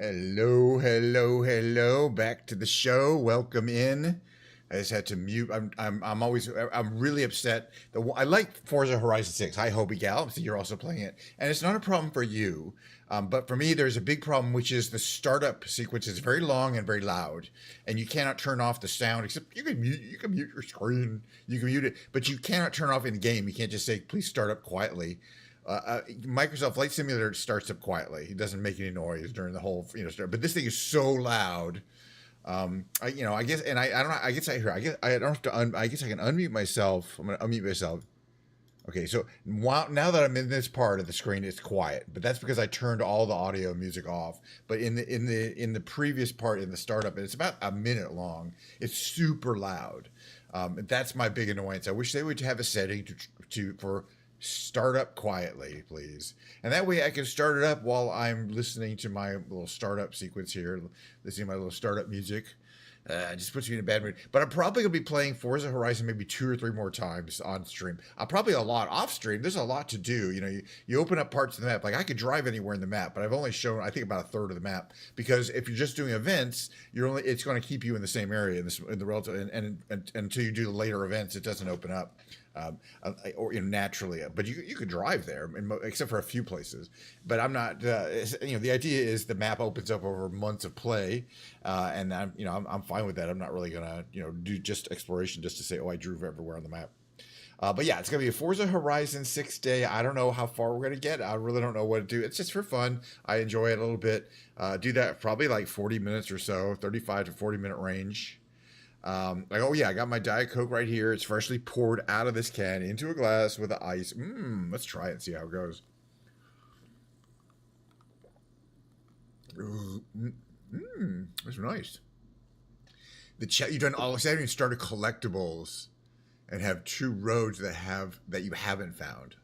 Hello, hello, hello. Back to the show. Welcome in. I just had to mute. I'm really upset. I like Forza Horizon 6. Hi, Hobie Gal. So you're also playing it, and it's not a problem for you. But for me, there's a big problem, which is the startup sequence is very long and very loud, and you cannot turn off the sound. Except you can mute your screen, you can mute it, but you cannot turn off in the game. You can't just say please start up quietly. Microsoft Flight Simulator starts up quietly. It doesn't make any noise during the whole start. But this thing is so loud. I guess, and I don't know. I guess I don't have to. I guess I can unmute myself. I'm gonna unmute myself. Okay, so now that I'm in this part of the screen, it's quiet, but that's because I turned all the audio and music off. But in the previous part in the startup, and it's about a minute long. It's super loud. That's my big annoyance. I wish they would have a setting for start up quietly, please, and that way I can start it up while I'm listening to my little startup sequence here, listening to my little startup music. It just puts me in a bad mood. But I'm probably gonna be playing Forza Horizon maybe 2 or 3 more times on stream. I'll probably a lot off stream. There's a lot to do. You open up parts of the map. Like I could drive anywhere in the map, but I've only shown I think about a third of the map because if you're just doing events, it's going to keep you in the same area in the relative and until you do the later events, it doesn't open up. Or naturally, but you could drive there, except for a few places. But I'm not. The idea is the map opens up over months of play, and I'm fine with that. I'm not really gonna do just exploration just to say I drove everywhere on the map. But yeah, it's gonna be a Forza Horizon 6 day. I don't know how far we're gonna get. I really don't know what to do. It's just for fun. I enjoy it a little bit. Do that probably like 40 minutes or so, 35 to 40 minute range. Oh yeah, I got my Diet Coke right here. It's freshly poured out of this can into a glass with the ice. Let's try it and see how it goes. That's nice. You've done all. So you started collectibles, and have 2 roads that you haven't found.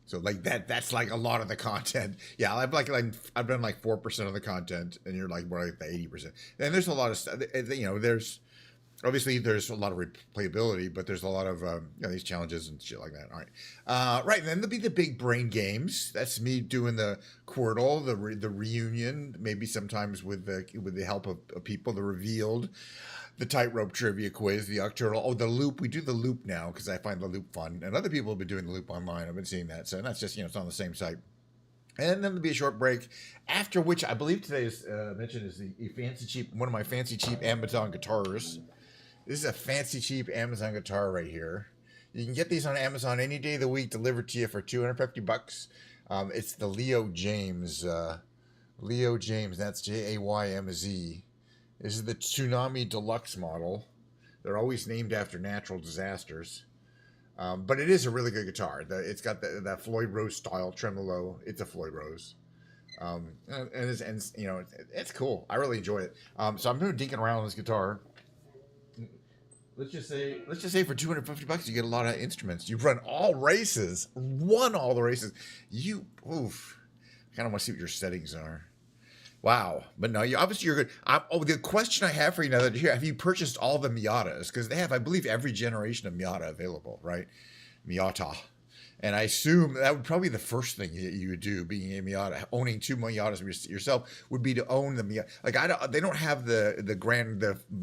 So like that's like a lot of the content. Yeah, I've done like 4% of the content, and you're like what like the 80%. And there's a lot of stuff. There's obviously there's a lot of replayability, but there's a lot of these challenges and shit like that. All right, right. And then there'll be the big brain games. That's me doing the Quirtle, the reunion, maybe sometimes with the help of people. The revealed, the tightrope trivia quiz, the Octurnal. Oh, the loop. We do the loop now because I find the loop fun, and other people have been doing the loop online. I've been seeing that, so that's just it's on the same site. And then there'll be a short break, after which I believe today's mention is the one of my fancy cheap Amazon guitars. This is a fancy cheap Amazon guitar right here. You can get these on Amazon any day of the week, delivered to you for $250. It's the Leo James. Leo James, that's Jaymz. This is the Tsunami Deluxe model. They're always named after natural disasters. But it is a really good guitar. It's got that Floyd Rose style tremolo. It's a Floyd Rose. It's cool. I really enjoy it. So I'm dinking around on this guitar. Let's just say for $250 you get a lot of instruments. You've won all the races. Oof. I kind of want to see what your settings are. Wow, but no, you're good. The question I have for you now that you're here: have you purchased all the Miatas? Because they have, I believe, every generation of Miata available, right? Miata. And I assume that would probably be the first thing you would do, being a Miata, owning 2 Miatas yourself, would be to own the Miata. Like they don't have the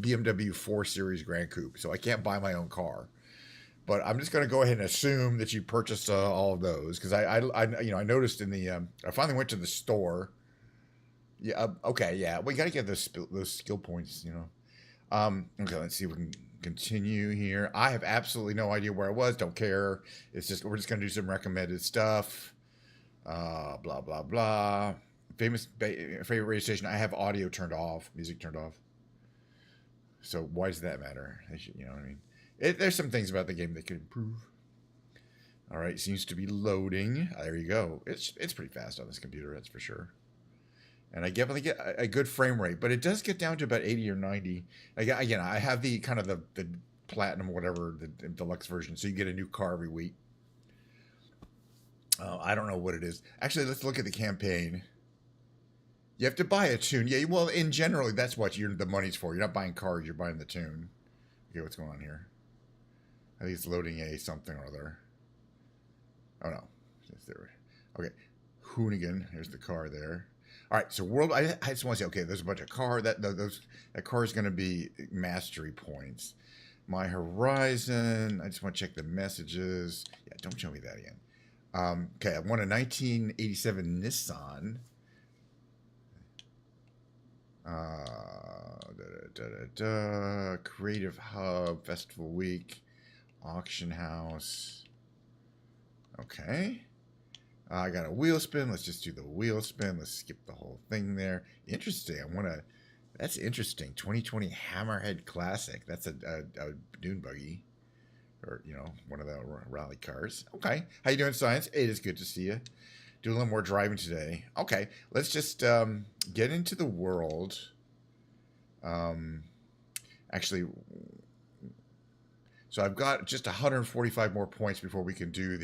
BMW 4 Series Grand Coupe, so I can't buy my own car. But I'm just going to go ahead and assume that you purchased all of those because I noticed I finally went to the store. Yeah. Okay. Yeah. We got to get those skill points. Okay. Let's see if we can continue here. I have absolutely no idea where I was. Don't care. We're just gonna do some recommended stuff. Blah blah blah. Favorite radio station. I have audio turned off, music turned off. So why does that matter? What I mean. There's some things about the game that could improve. All right, seems to be loading. There you go. It's pretty fast on this computer, that's for sure. And I definitely get a good frame rate, but it does get down to about 80 or 90. Again, I have the kind of the platinum, whatever, the deluxe version, so you get a new car every week. I don't know what it is. Actually, let's look at the campaign. You have to buy a tune. Yeah, well, in general, that's what the money's for. You're not buying cars, you're buying the tune. Okay, what's going on here? I think it's loading a something or other. Oh, no. Okay. Hoonigan. Here's the car there. All right, so world. I just want to say, okay, there's a bunch of car that car is going to be mastery points. My Horizon. I just want to check the messages. Yeah, don't show me that again. Okay, I won a 1987 Nissan. Creative Hub, Festival Week, Auction House. Okay. I got a wheel spin. Let's just do the wheel spin. Let's skip the whole thing there. Interesting. That's interesting. 2020 Hammerhead Classic. That's a dune buggy. Or, one of the rally cars. Okay. How you doing, Science? It is good to see you. Do a little more driving today. Okay. Let's just get into the world. Actually, so I've got just 145 more points before we can do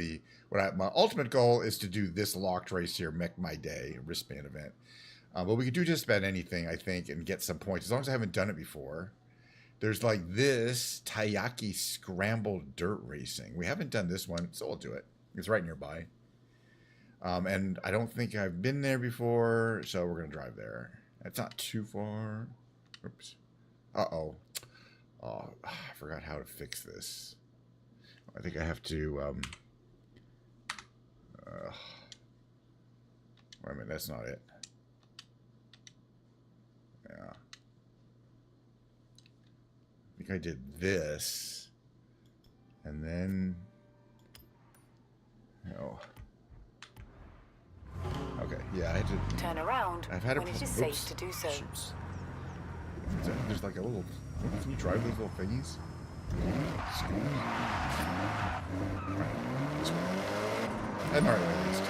my ultimate goal is to do this locked race here, Mech My Day, wristband event. But we could do just about anything, I think, and get some points, as long as I haven't done it before. There's like this Taiyaki Scrambled Dirt Racing. We haven't done this one, so we'll do it. It's right nearby. And I don't think I've been there before, so we're going to drive there. It's not too far. Oops. Uh-oh. Oh, I forgot how to fix this. I think I have to, wait a minute, that's not it. Yeah. I think I did this. And then, okay, yeah, I had to turn around when it is safe to do so. Shoots. There's like a little. Can you drive those little thingies? This way. Heading our way at least. In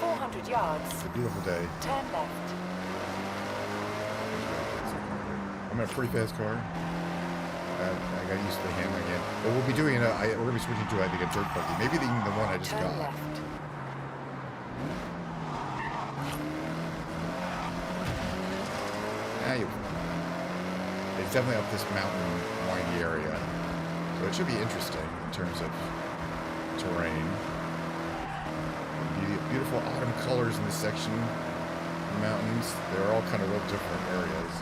400 yards. It's a beautiful day. Turn left. I'm in a pretty fast car. I got used to the handling it. But we'll be doing we're gonna be switching to I think a dirt buggy. Maybe even the one I just got. Turn left. It's definitely up this mountain windy area, so it should be interesting in terms of terrain. Beautiful autumn colors in this section. The mountains, they're all kind of real different areas.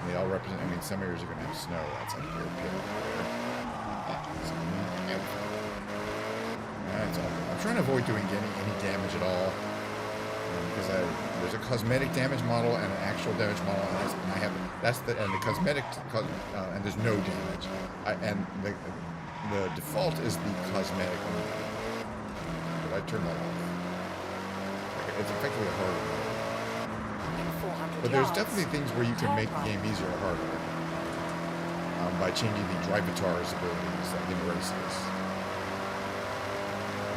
And they all represent. I mean, some areas are going to have snow. That's like air pit there. That's all good. I'm trying to avoid doing any damage at all. Because there's a cosmetic damage model and an actual damage model, and I have the cosmetic and there's no damage, and the default is the cosmetic one. But I turned that off. It's effectively a harder mode. But there's definitely things where you can make the game easier or harder by changing the drivatar's abilities, like in races.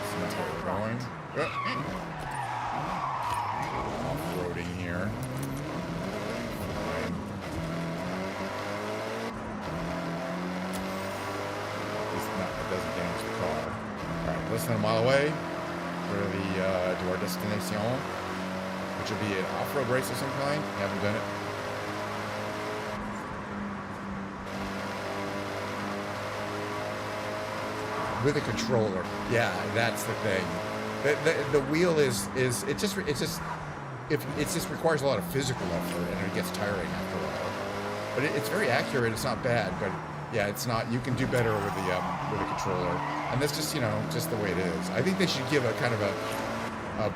So that's where we're going. Off-roading here. Fine. It doesn't damage the car. Alright, less than a mile away. We're to our destination, which will be an off-road race of some kind. Haven't done it. With a controller. Yeah, that's the thing. The wheel is it just requires a lot of physical effort, and it gets tiring after a while. But it's very accurate. It's not bad, but yeah, it's not. You can do better with the controller, and that's just just the way it is. I think they should give a kind of a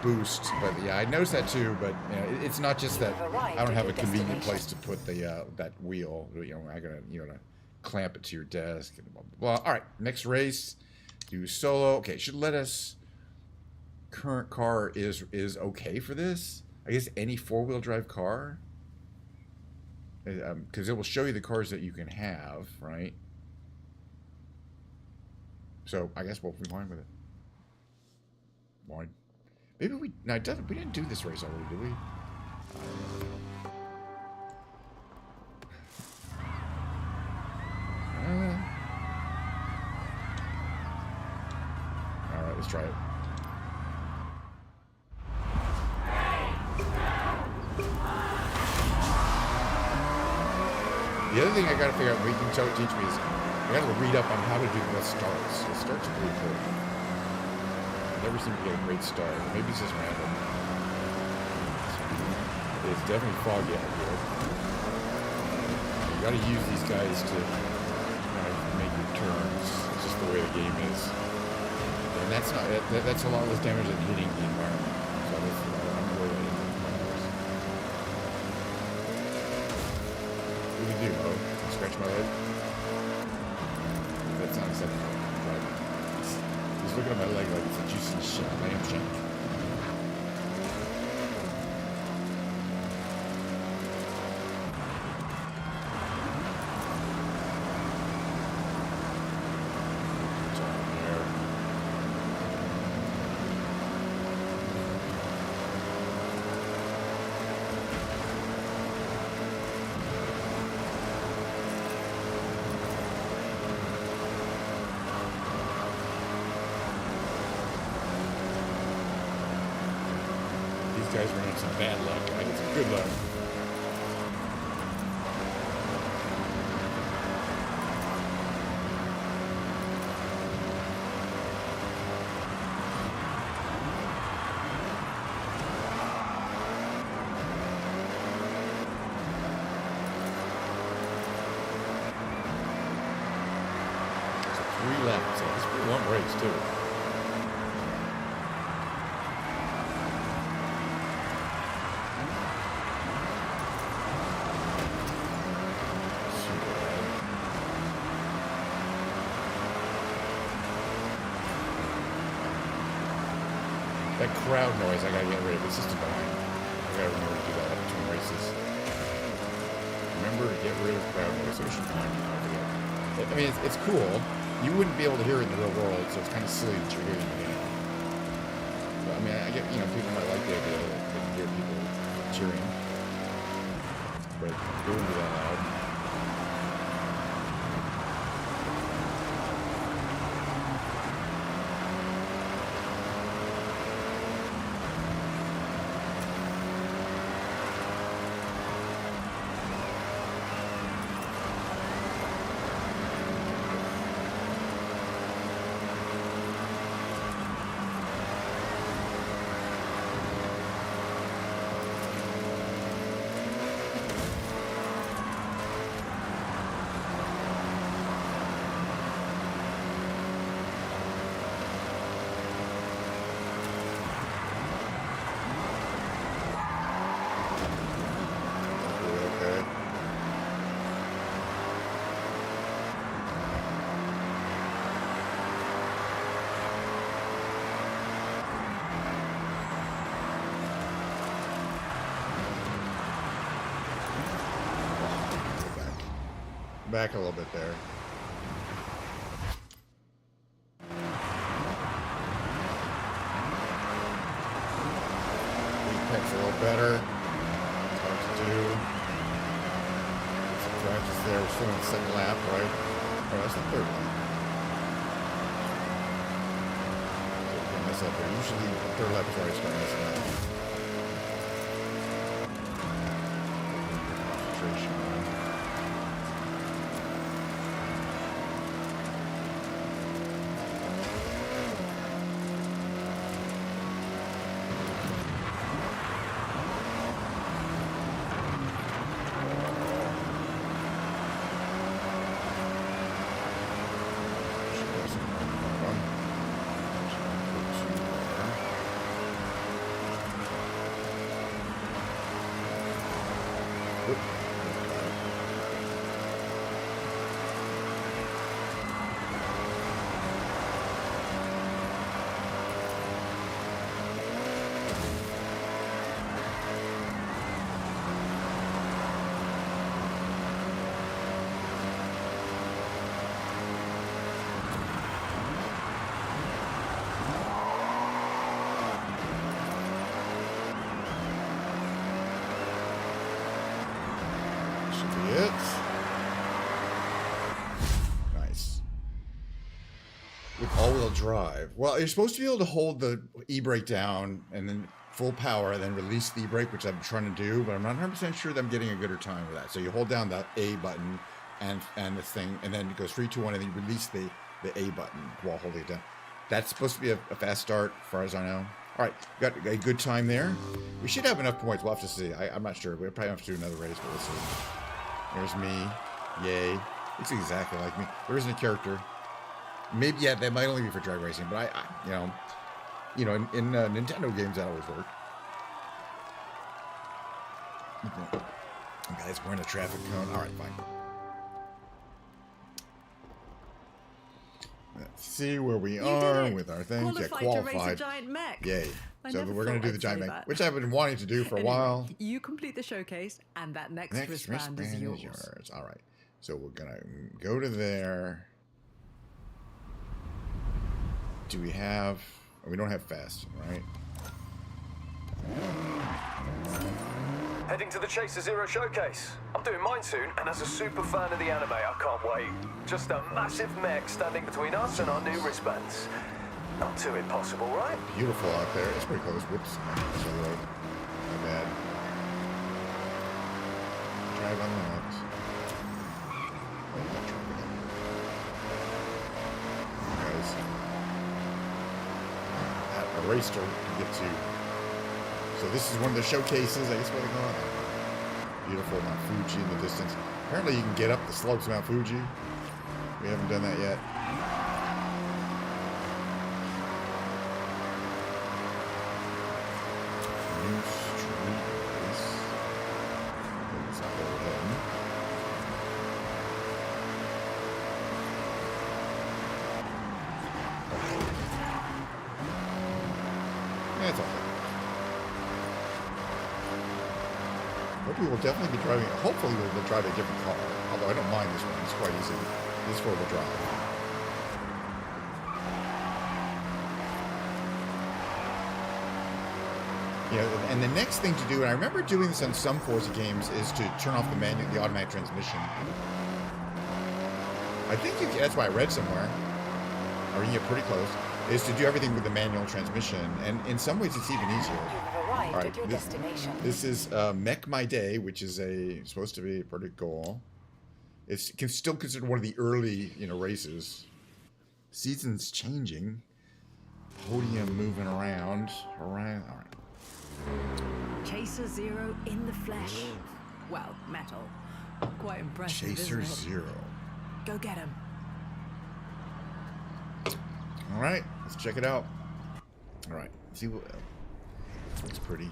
boost, but yeah, I noticed that too. But it's not just that I don't have a convenient place to put that wheel. I gotta clamp it to your desk and blah blah blah. All right, next race, do solo. Okay, it should let us. Current car is okay for this. I guess any four-wheel drive car, because it will show you the cars that you can have, right? So I guess we'll be fine with it. Fine. Maybe we didn't do this race already, did we? All right, let's try it. The other thing I gotta figure out, what you can teach me, is I gotta read up on how to do the starts. The starts are pretty cool. I never seem to get a great start. Maybe it's just random. It's definitely foggy out here. You gotta use these guys to make your turns. It's just the way the game is. And that's not that's a lot less damage than hitting the environment. So I'm worried about hitting the environment. What do you do, Mo? Scratch my leg? That's not acceptable. He's looking at my leg like it's a juicy lamb shank. Guys running some bad luck. I get some good luck. So 3 laps. It's a pretty long race too. That crowd noise, I gotta get rid of. It's just annoying. I gotta remember to do that between races. Remember to get rid of crowd noise. I should find it. I mean, it's cool. You wouldn't be able to hear it in the real world, so it's kind of silly that you're hearing it in. But I mean, I get, people might like the idea that they can hear people cheering. But it wouldn't be that loud. Back a little bit there. Apex a little better. It's hard to do. Get some practice there. We're still on the second lap, right? Oh, that's the third lap. So mess up here. Usually the third lap is where I start messing up. Concentration. All-wheel drive. Well, you're supposed to be able to hold the e-brake down and then full power and then release the e-brake, which I'm trying to do, but I'm not 100% sure that I'm getting a gooder time with that. So you hold down that A button and this thing, and then it goes 3, 2, 1, and then you release the A button while holding it down. That's supposed to be a fast start, as far as I know. All right, got a good time there. We should have enough points. We'll have to see. I'm not sure. We'll probably have to do another race, but we'll see. There's me. Yay. Looks exactly like me. There isn't a character. Maybe, yeah, that might only be for drag racing, but I in Nintendo games, that always worked. Guys, we're in a traffic cone. All right, fine. Let's see where we are with our things. Qualified yeah, to race a qualified. giant mech. Yay. So we're going to do the giant mech, that. which I've been wanting to do for a while. You complete the showcase, and that next wristband is yours. All right. So we're going to go to there. Do we have... We don't have fast, right? Heading to the Chaser Zero showcase. I'm doing mine soon, and as a super fan of the anime, I can't wait. Just a massive mech standing between us and our new wristbands. Not too impossible, right? Beautiful out there. It's pretty close. Whoops. My bad. Drive on the left. Guys. At a race to get to. So this is one of the showcases, I guess what they call it. Beautiful Mount Fuji in the distance. Apparently you can get up the slopes of Mount Fuji. We haven't done that yet. New street race. That's not where we're heading. Yeah, it's all right. We will definitely be driving. Hopefully, we'll be driving a different car. Although I don't mind this one; it's quite easy. This is four-wheel drive. Yeah, and the next thing to do, and I remember doing this on some Forza games, is to turn off the automatic transmission. I think you can, that's why I read somewhere, or you can get pretty close, is to do everything with the manual transmission, and in some ways it's even easier. Arrived at your destination. This is Mech My Day, which is supposed to be pretty cool. It's still considered one of the early, races. Season's changing. Podium moving around. All right. Chaser Zero in the flesh. Well, metal. Quite impressive. Chaser isn't it? Zero. Go get him. All right, let's check it out. All right, let's see what. Looks pretty.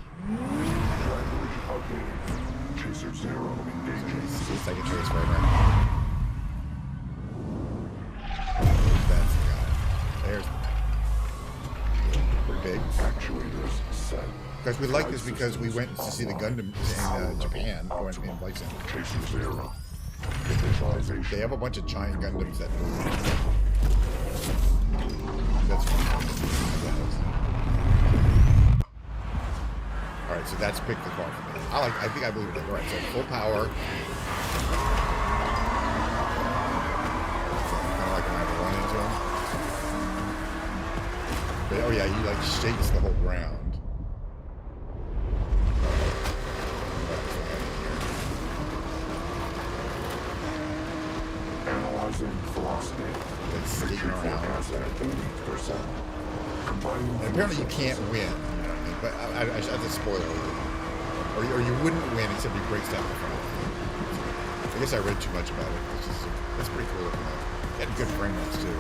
Chaser Zero engaging. It's like a trace right now. That's the guy. There's the guy. Pretty big. Actuators set. Guys, we like this because we went to see the Gundam in Japan. Going to invite them. Chaser Zero. They have a bunch of giant Gundams that move. That's fun. Alright, so that's pick the car for me. I think I believe it. Alright, so full power. So kind of like when I run into him. But, oh yeah, he like shakes the whole ground. Analyzing velocity. It's skating around. Has at 80%. Combining. And apparently you can't win. But that's a spoiler. Or you wouldn't win except he breaks down the front. I guess I read too much about it. That's pretty cool looking though. It had good frame rates too.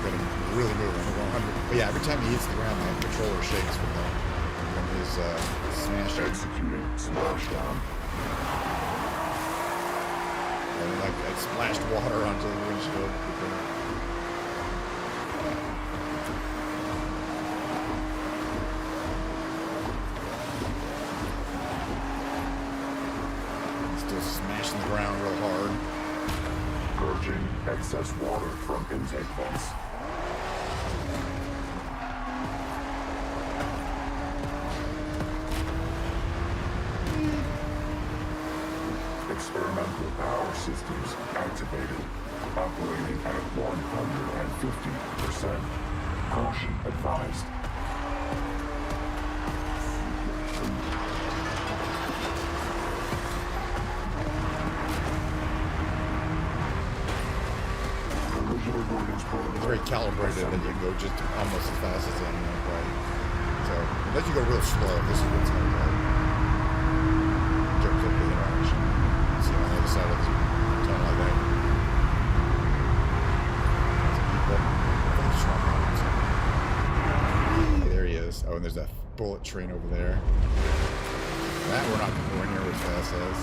Got him really moving. 100. But yeah, every time he hits the ground, the controller shakes from his smash. Executing splashdown. And like it splashed water onto the windshield. Smashing the ground real hard. Purging excess water from intake vents. Experimental power systems activated. Operating at 150%. Caution advised. calibrated that you go just almost as fast as anyone, right? So unless you go real slow, this is what's going to go. In terms of the interaction. See on the other side of the tunnel, I think. There he is. Oh, and there's that bullet train over there. That we're not going here as fast as.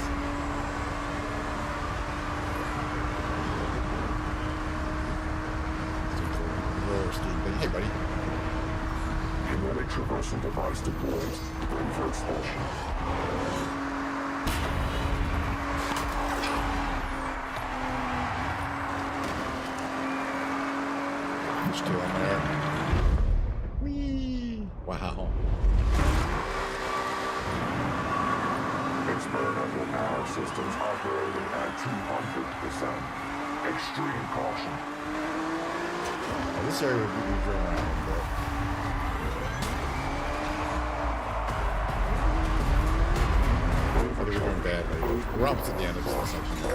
Roller speed, but hey, buddy. Kinetic traversal device deployed. Ready for expulsion. There's two on there. Whee! Wow. Experimental power systems operating at 200%. Extreme caution. Now, this area would be driven around a bit. I think we're doing badly. We're almost at the end of this section. So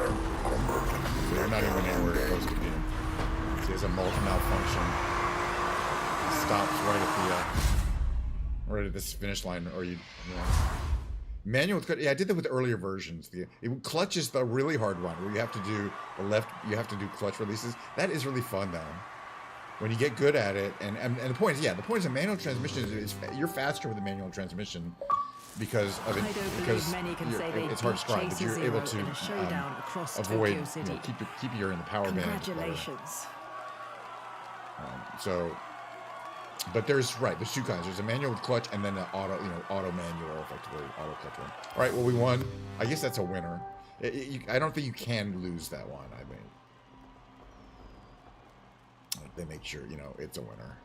we're not even anywhere close to being. See, there's a malfunction. Stops right at this finish line, or you know. Manual with clutch. Yeah, I did that with the earlier versions. Clutch is the really hard one where you have to do the left. You have to do clutch releases. That is really fun though. When you get good at it, and the point is, yeah, the point is a manual transmission is you're faster with a manual transmission because of it. Because it's hard to describe, but you're able to avoid, keep your in the power band. Congratulations. So. But there's two kinds. There's a manual with clutch and then an auto manual, effectively auto clutch one. All right, well we won. I guess that's a winner. I don't think you can lose that one. I mean, they make sure it's a winner.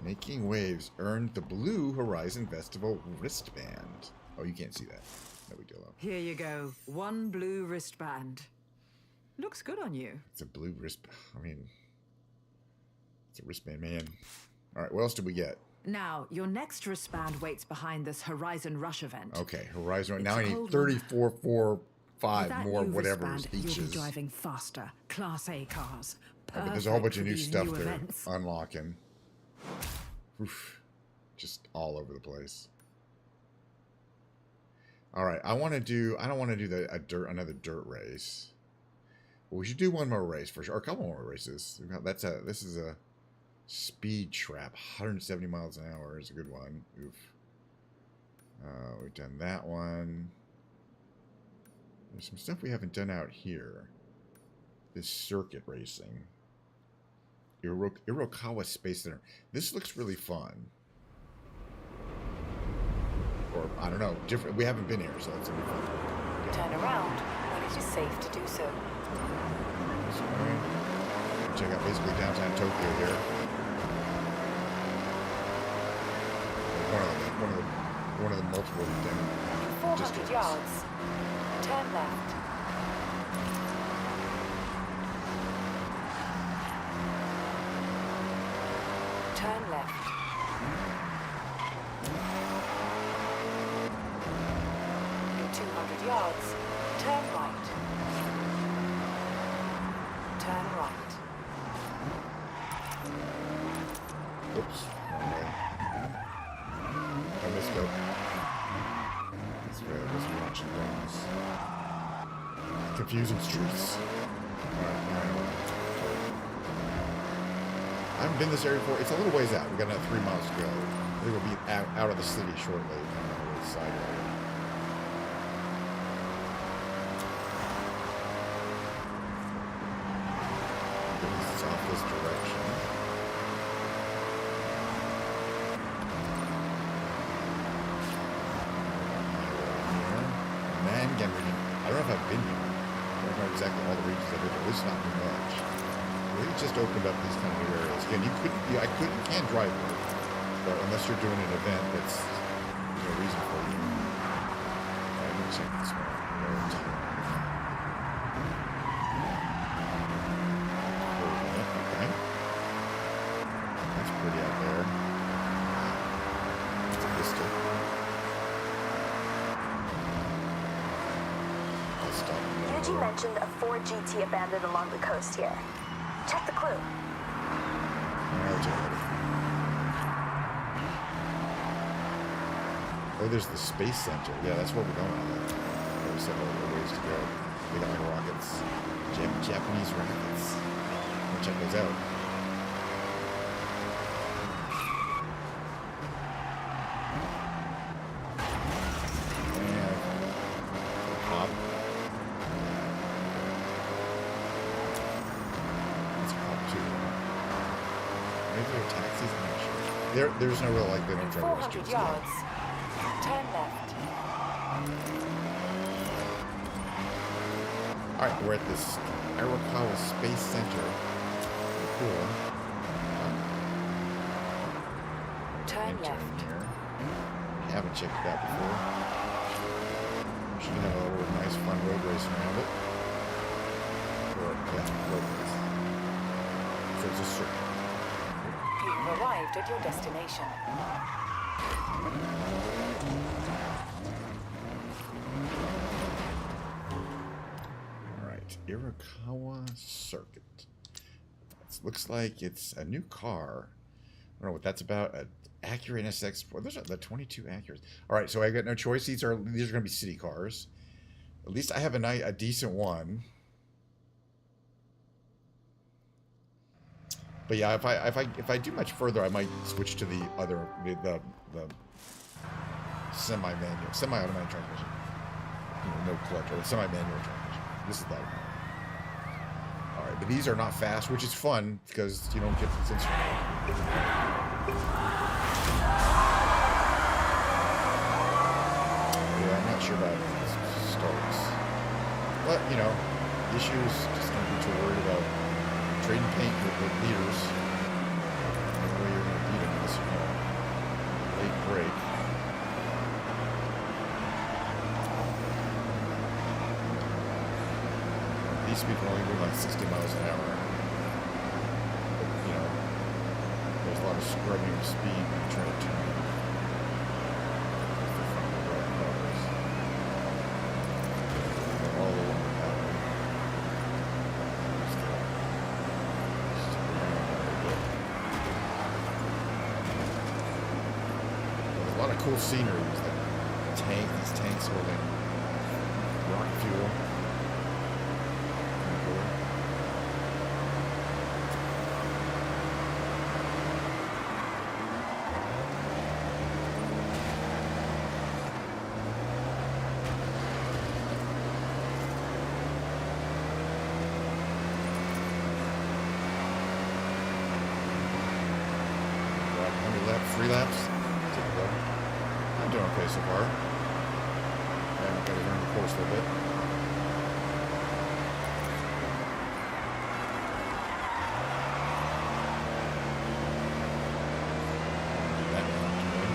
Making waves earned the Blue Horizon Festival wristband. Oh, you can't see that. No big deal though. Here you go. One blue wristband. Looks good on you. It's a blue wristband. I mean. It's a wristband, man. All right, what else did we get? Now, your next wristband waits behind this Horizon Rush event. Okay, Horizon. Now I need 34, 4, 5 more whatever wristband, each you'll is. be driving faster, Class A cars. But there's a whole bunch of new Perfect for stuff these new they're events. unlocking. Oof, just all over the place. All right, I don't want to do another dirt race. Well, we should do one more race for sure, or a couple more races. This is a speed trap. 170 miles an hour is a good one. Oof. We've done that one. There's some stuff we haven't done out here. This circuit racing. Irokawa Space Center. This looks really fun. Or, I don't know, different. We haven't been here, so it's going to be fun. Turn around when it is safe to do so. So, check out basically downtown Tokyo here. One of the multiple 400 districts. yards. Turn left. Turn left. In 200 yards, turn right. Turn right. Oops. Wrong way. I missed it. That's right. I was watching things. Confusing streets. Alright. I haven't been this area before. It's a little ways out. We've got another 3 miles to go. I think we'll be out of the city shortly. On the side road. It's off this direction. Mangan region. I don't know if I've been here. I don't know exactly all the regions I've been, but at least not too much. We just opened up these kind of new areas. Again, you can't drive here, but unless you're doing an event that's no reason for you. I'm gonna check this one. Okay. That's pretty out there. It's a vista. Let's stop. Reggie mentioned a Ford GT abandoned along the coast here. Check the clue. I'll check it. Oh, there's the Space Center. Yeah, that's where we're going on that. There's several other ways to go. We got like rockets. Japanese rockets. We'll check those out. And pop. Let's pop too. Maybe they're taxis, I'm not sure. There's no real like they don't In try to rush 400 kids. yards, turn left. Alright, we're at this Arakawa Space Center. Cool. Turn Turn left. here. Haven't checked it out before. Should have a little nice fun road race around it. Or, yeah, road race. So it's a circle. You've arrived at your destination. Alright, Irakawa Circuit. Looks like it's a new car. I don't know what that's about. An Acura NSX. Well, those are the 22 Acuras. All right, so I got no choice. These are going to be city cars. At least I have a decent one. But yeah, if I do much further, I might switch to the other the semi-automatic transmission. No clutch or semi-manual transmission. This is that one. All right, but these are not fast, which is fun because you don't get this instrument. Yeah, I'm not sure about starts, but you know, the issue is just don't be too worried about trading paint with the leaders. The way you're going to beat them unless you know late break. These speed can only move like 60 miles an hour. But, you know, there's a lot of scrubbing of speed when you try to turn. All the way out. There's a lot of cool scenery. There's like these tanks holding rocket fuel. Three laps. Typical. I'm doing okay so far. I've got to learn the course a little bit. That one to me.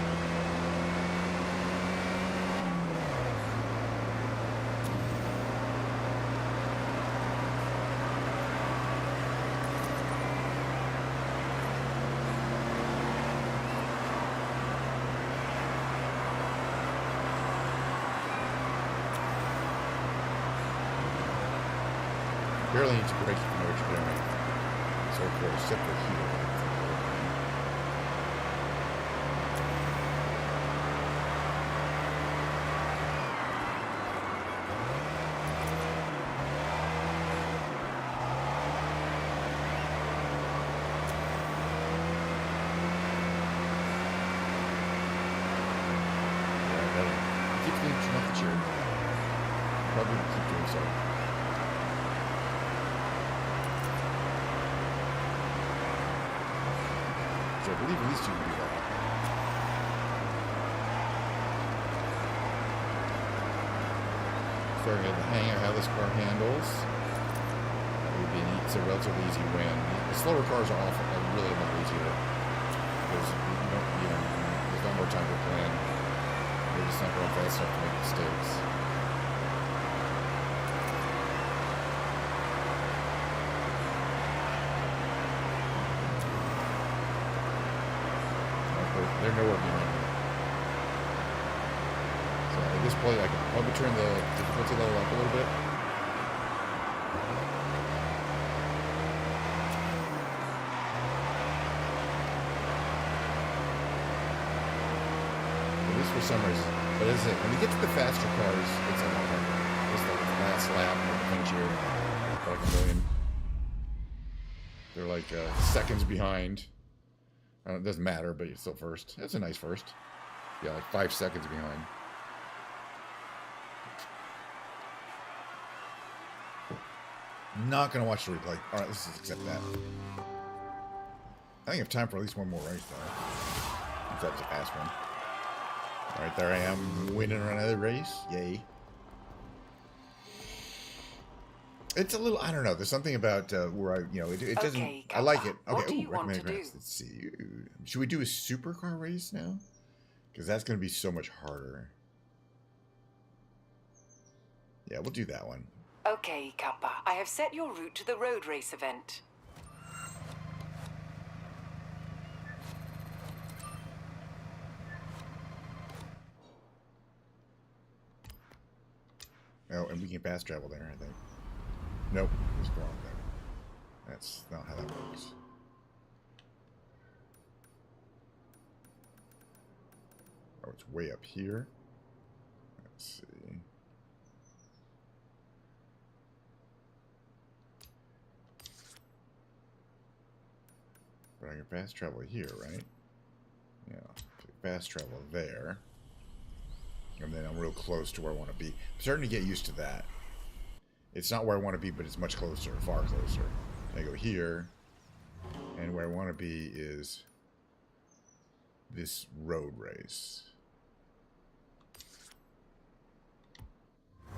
Barely need to brake if you know what you're doing. So for a simple here. Keep cleaning off the chair. Probably keep doing so. I believe at least you can do that. Starting to get the hang of how this car handles. It's a relatively easy win. The slower cars are often really a lot easier because there's not more time to plan. They're just not going fast enough to make mistakes. They're nowhere behind me. So at this point, I can probably turn the difficulty level up a little bit. for some reason. But is it when you get to the faster cars, it's a lot harder. It's the last lap or the finish here. Like a million. They're like seconds behind. It doesn't matter, but you're still first. That's a nice first. Yeah, like 5 seconds behind. Not gonna watch the replay. All right, let's just accept that. I think I have time for at least one more race, though. If that was a fast one. All right, there I am, winning another race. Yay! It's a little, I don't know. There's something about where it doesn't. Okay, I like it. Kappa, Okay, what do you want recommended to do? race. Let's see. Should we do a supercar race now? Because that's going to be so much harder. Yeah, we'll do that one. Okay, Kappa, I have set your route to the road race event. Oh, and we can fast travel there, I think. Nope, it's wrong there. That's not how that works. Oh, it's way up here. Let's see. But I can fast travel here, right? Yeah, fast travel there. And then I'm real close to where I want to be. I'm starting to get used to that. It's not where I want to be, but it's much closer, far closer. I go here, and where I want to be is this road race.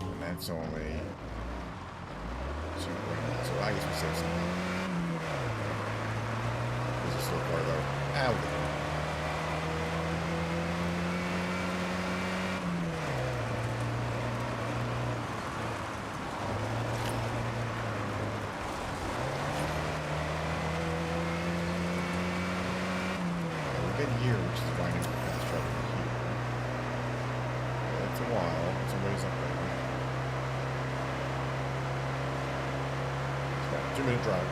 And that's only... So I guess we save something. This is still far, though. Ah, we'll get there. Here, which is why I need to fast travel here. It's a while. It's a ways up there. It's about a 2-minute drive.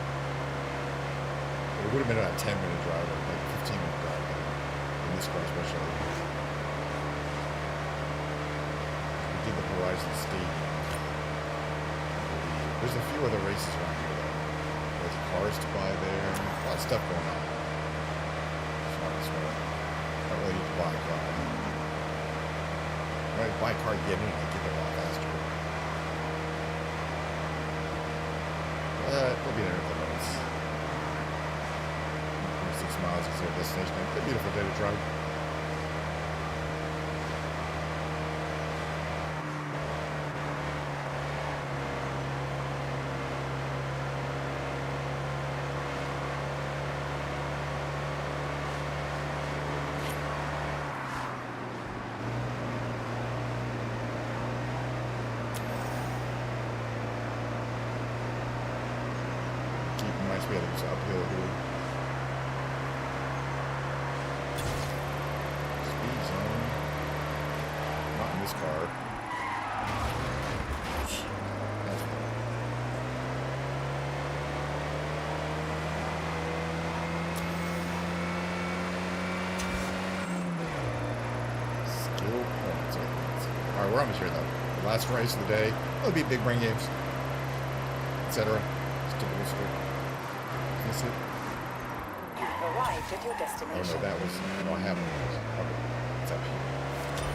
But it would have been about a 10-minute drive, or like 15-minute drive in this car especially. We did the Horizon State. There's a few other races around here though. There's cars to buy there. A lot of stuff going on. I don't really need to buy a car. When I buy a car, you get in, I get there a lot faster. But we'll be there in a couple minutes. 6 miles to our destination. It's a beautiful day to drive. We had it uphill here. Speed zone. Not in this car. That's skill points. Alright, we're almost here though. The last race of the day. It'll be big brain games. Etc. Typical stuff. Is it? You've arrived at your Oh destination. no, that was... No, I haven't. Okay, it's up here.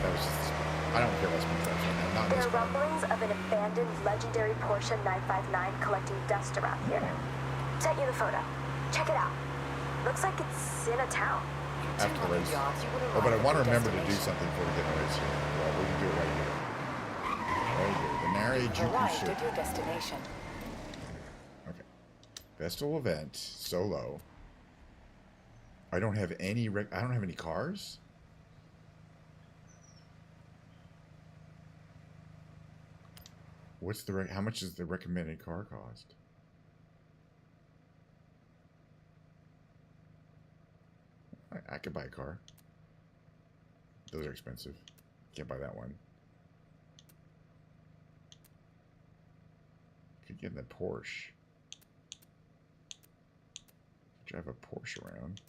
That was just... I don't care about speed traps right now. Not in There this are car. rumblings of an abandoned legendary Porsche 959 collecting dust around here. Sent you the photo. Check it out. Looks like it's in a town. After the 200 race. yards, you will Oh, but I arrive want to at your remember to do destination. something before we get in the race here. Well, we can do it right here. Right here. The Nary You've Juku arrived Circuit. at your destination. Okay. Festival event. Solo. I don't have any... I don't have any cars? What's the... How much is the recommended car cost? I could buy a car. Those are expensive. Can't buy that one. Could get in the Porsche. Drive a Porsche around.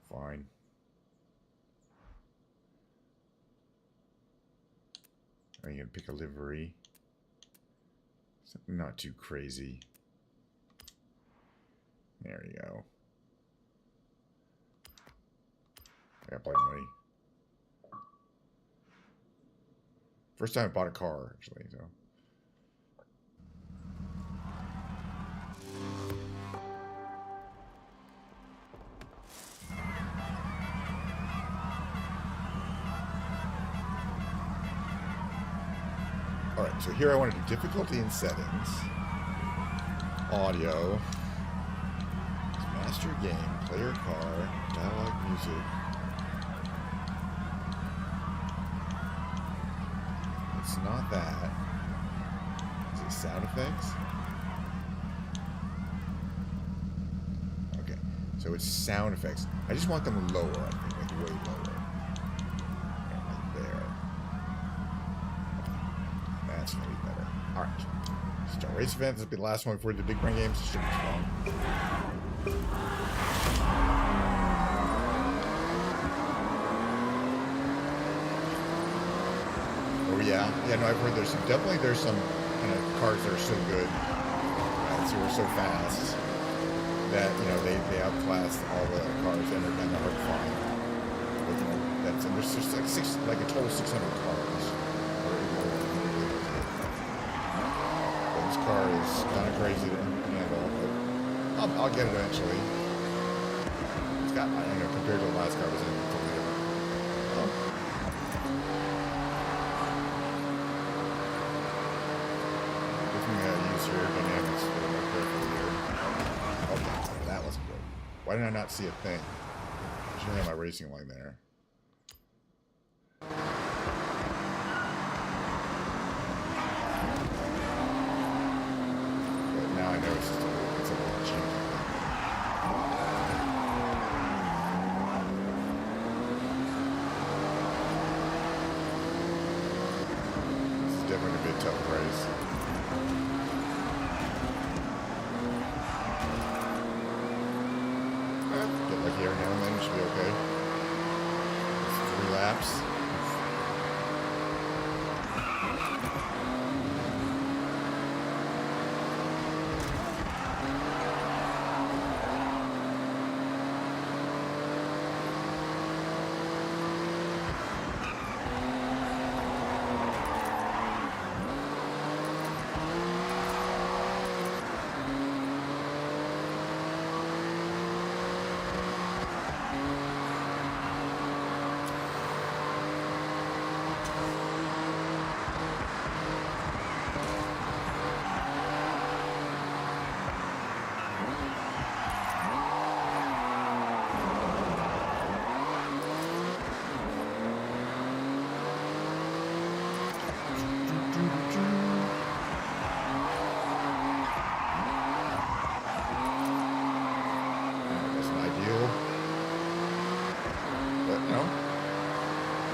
Fine. Are you gonna pick a livery? Something not too crazy. There you go. I got plenty of money. First time I bought a car, actually, so. Alright, so here I want to do difficulty and settings. Audio. Master game, player car, dialogue, music. It's not that. Is it sound effects? Okay, so it's sound effects. I just want them lower, I think, like way lower. Yeah, like there. That's gonna be better. Alright. Start race events. This will be the last one before the big brain games. Should be strong. Oh yeah, no, I've heard there's some kind of cars that are so good, so are so fast that they outclass all the cars and they're hard to find. But and there's just like a total 600 cars. But this car is kind of crazy to handle, but I'll get it eventually. It's got, compared to the last car, it was totally different. Aerodynamics a little more carefully here. Okay, that wasn't good. Why did I not see a thing? I should have my racing line there. But now I know it's just a little cheap. This is definitely going to be a tough race. Get lucky every now and then, it should be okay. It's 3 laps.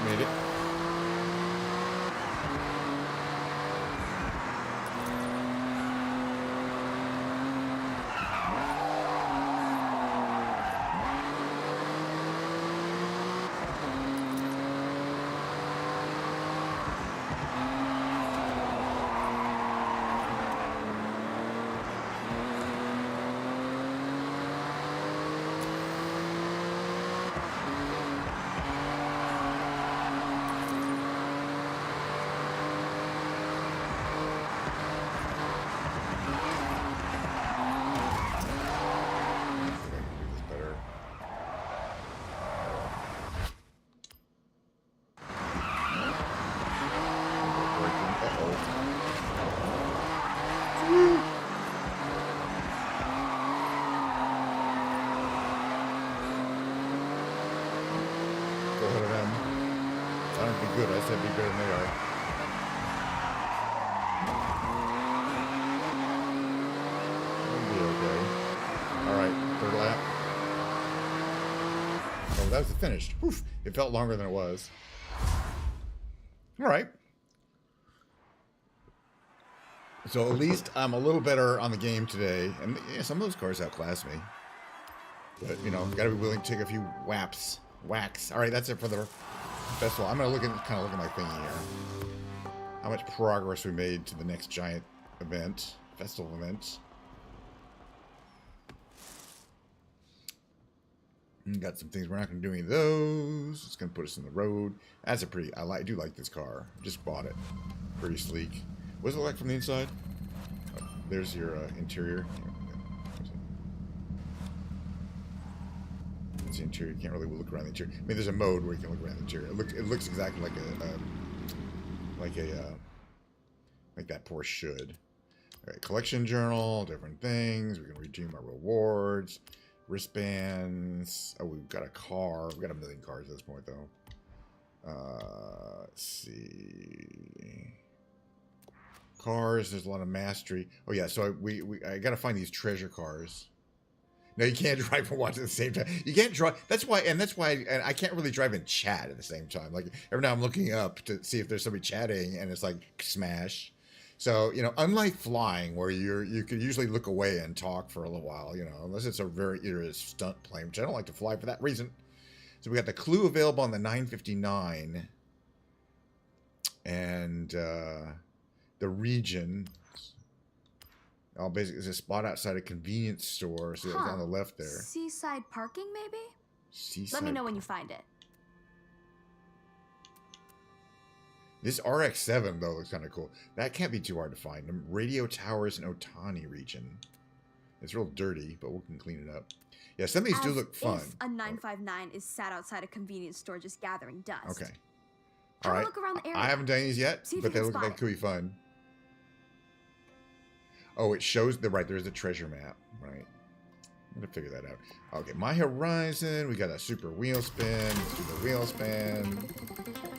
Made it. Good, I said be better than they are. It'll be okay. Alright, 3rd lap. Oh, that was finished. Oof, it felt longer than it was. Alright. So at least I'm a little better on the game today. And yeah, some of those cars outclass me. But, gotta be willing to take a few whacks. Alright, that's it for the festival. I'm gonna kind of look at my thingy here. how much progress we made to the next giant event, festival event. Got some things. We're not going to do any of those. It's going to put us in the road. That's a pretty... I do like this car. Just bought it. Pretty sleek. What does it look like from the inside? Oh, there's your interior. It's the interior. You can't really look around the interior. I mean, there's a mode where you can look around the interior. It looks exactly like like that Porsche should. All right, collection journal, different things. We can redeem our rewards. Wristbands. Oh, we've got a car. We've got a million cars at this point, though. Let's see. Cars. There's a lot of mastery. Oh yeah. So I got to find these treasure cars. No, you can't drive and watch at the same time. You can't drive. That's why, and I can't really drive and chat at the same time. Like every now I'm looking up to see if there's somebody chatting, and it's like smash. So, you know, unlike flying, where you could usually look away and talk for a little while, you know, unless it's a very iterative stunt plane, which I don't like to fly for that reason. So we got the clue available on the 959, and the region. Oh, basically, it's a spot outside a convenience store, so it's on the left there. Seaside parking, maybe? Seaside. Let me know when you find it. This RX-7, though, looks kind of cool. That can't be too hard to find. Radio towers in Otani region. It's real dirty, but we can clean it up. Yeah, some of these do look fun. If a 959 is sat outside a convenience store just gathering dust. Okay. Have All right. a look around the area. I haven't done these yet, See if but you they can look spot like it. could be fun. Oh, it shows the right. There's a treasure map, right? I'm gonna figure that out. Okay, My Horizon. We got a super wheel spin. Let's do the wheel spin.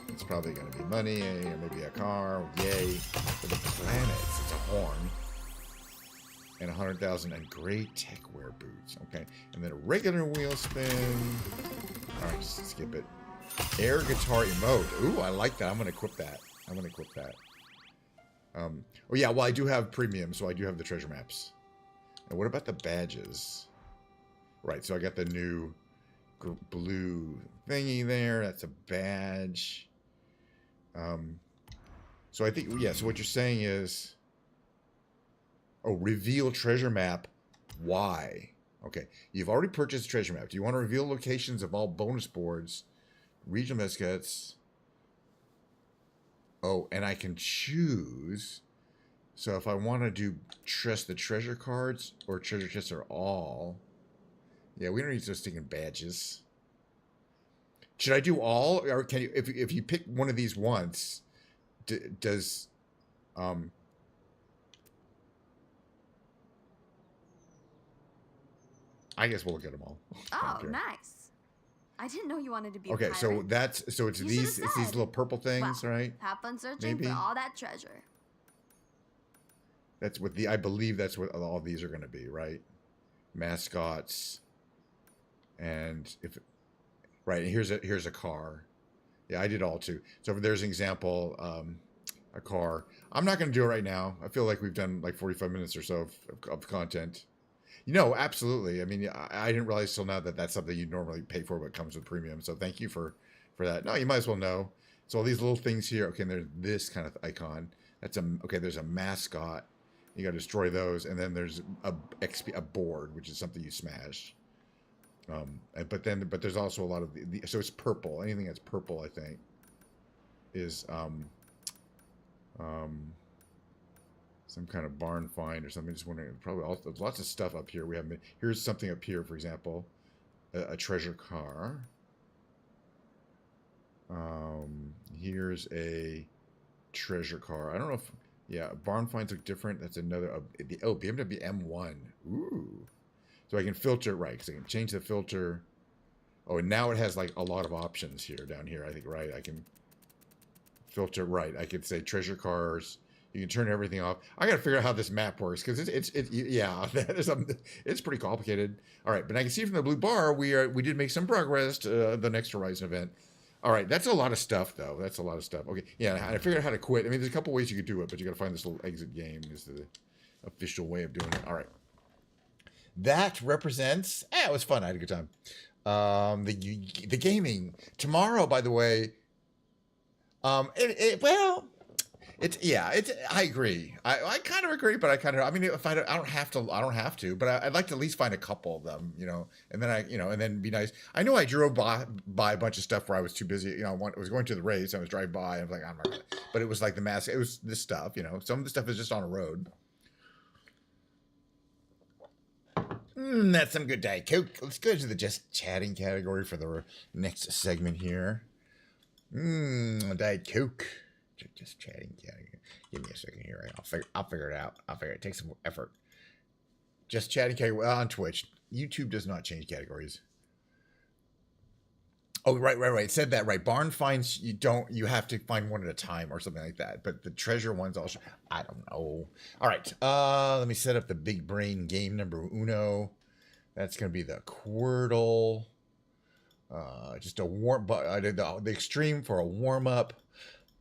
It's probably gonna be money, or maybe a car. Yay! For the planets, it's a horn. And 100,000 and gray techwear boots. Okay, and then a regular wheel spin. All right, just skip it. Air guitar emote. Ooh, I like that. I'm gonna equip that. Oh yeah, well I do have premium, so I do have the treasure maps. And what about the badges? Right, so I got the new blue thingy there. That's a badge. So I think, yeah, so what you're saying is, oh, reveal treasure map. Why? Okay, you've already purchased the treasure map. Do you want to reveal locations of all bonus boards, regional mascots? Oh, and I can choose. So if I want to do the treasure cards or treasure chests are all. Yeah, we don't need those sticking badges. Should I do all, or can you? If you pick one of these once, does I guess we'll look at them all. Oh, nice. I didn't know you wanted to be Okay, a so pirate. it's You these should've these said. little purple things, Well, right? Have fun searching Maybe. for all that treasure. That's what I believe that's what all these are going to be, right? Mascots, and right. And here's a car. Yeah, I did all too. So if there's an example, a car. I'm not going to do it right now. I feel like we've done like 45 minutes or so of content. You know, absolutely. I mean, I didn't realize till now that that's something you normally pay for, but comes with premium. So thank you for that. No, you might as well know. So all these little things here. Okay, and there's this kind of icon. Okay. There's a mascot. You got to destroy those, and then there's a board, which is something you smash. But there's also a lot of so it's purple. Anything that's purple, I think, is some kind of barn find or something. Just wondering, probably there's lots of stuff up here. Here's something up here, for example, a treasure car. Here's a treasure car. I don't know if, yeah, barn finds look different. That's another, BMW M1. Ooh. So I can filter it right, because I can change the filter. Oh, and now it has like a lot of options here, down here, I think, right? I can filter right. I could say treasure cars. You can turn everything off. I got to figure out how this map works, because it's pretty complicated. All right, but I can see from the blue bar, we did make some progress to the next Horizon event. All right, that's a lot of stuff, though. That's a lot of stuff. Okay, yeah, I figured out how to quit. I mean, there's a couple ways you could do it, but you got to find this little exit game is the official way of doing it. All right. That represents, it was fun. I had a good time. The gaming. Tomorrow, by the way, well, It's yeah. It's I agree. I kind of agree, but I mean, if I don't have to, I don't have to. But I'd like to at least find a couple of them, and then and then be nice. I know I drove by a bunch of stuff where I was too busy. I was going to the race. I was driving by. And I was like, I'm not gonna. But it was like the mask. It was this stuff. Some of the stuff is just on a road. That's some good Diet Coke. Let's go to the just chatting category for the next segment here. Diet Coke. Just chatting category. Give me a second here. I'll figure it out. It takes some effort. Just chatting category on Twitch. YouTube does not change categories. Oh, right. It said that right. Barn finds you have to find one at a time or something like that. But the treasure ones also, I don't know. All right. Let me set up the big brain game number uno. That's going to be the Quirtle. Just a the extreme for a warm up.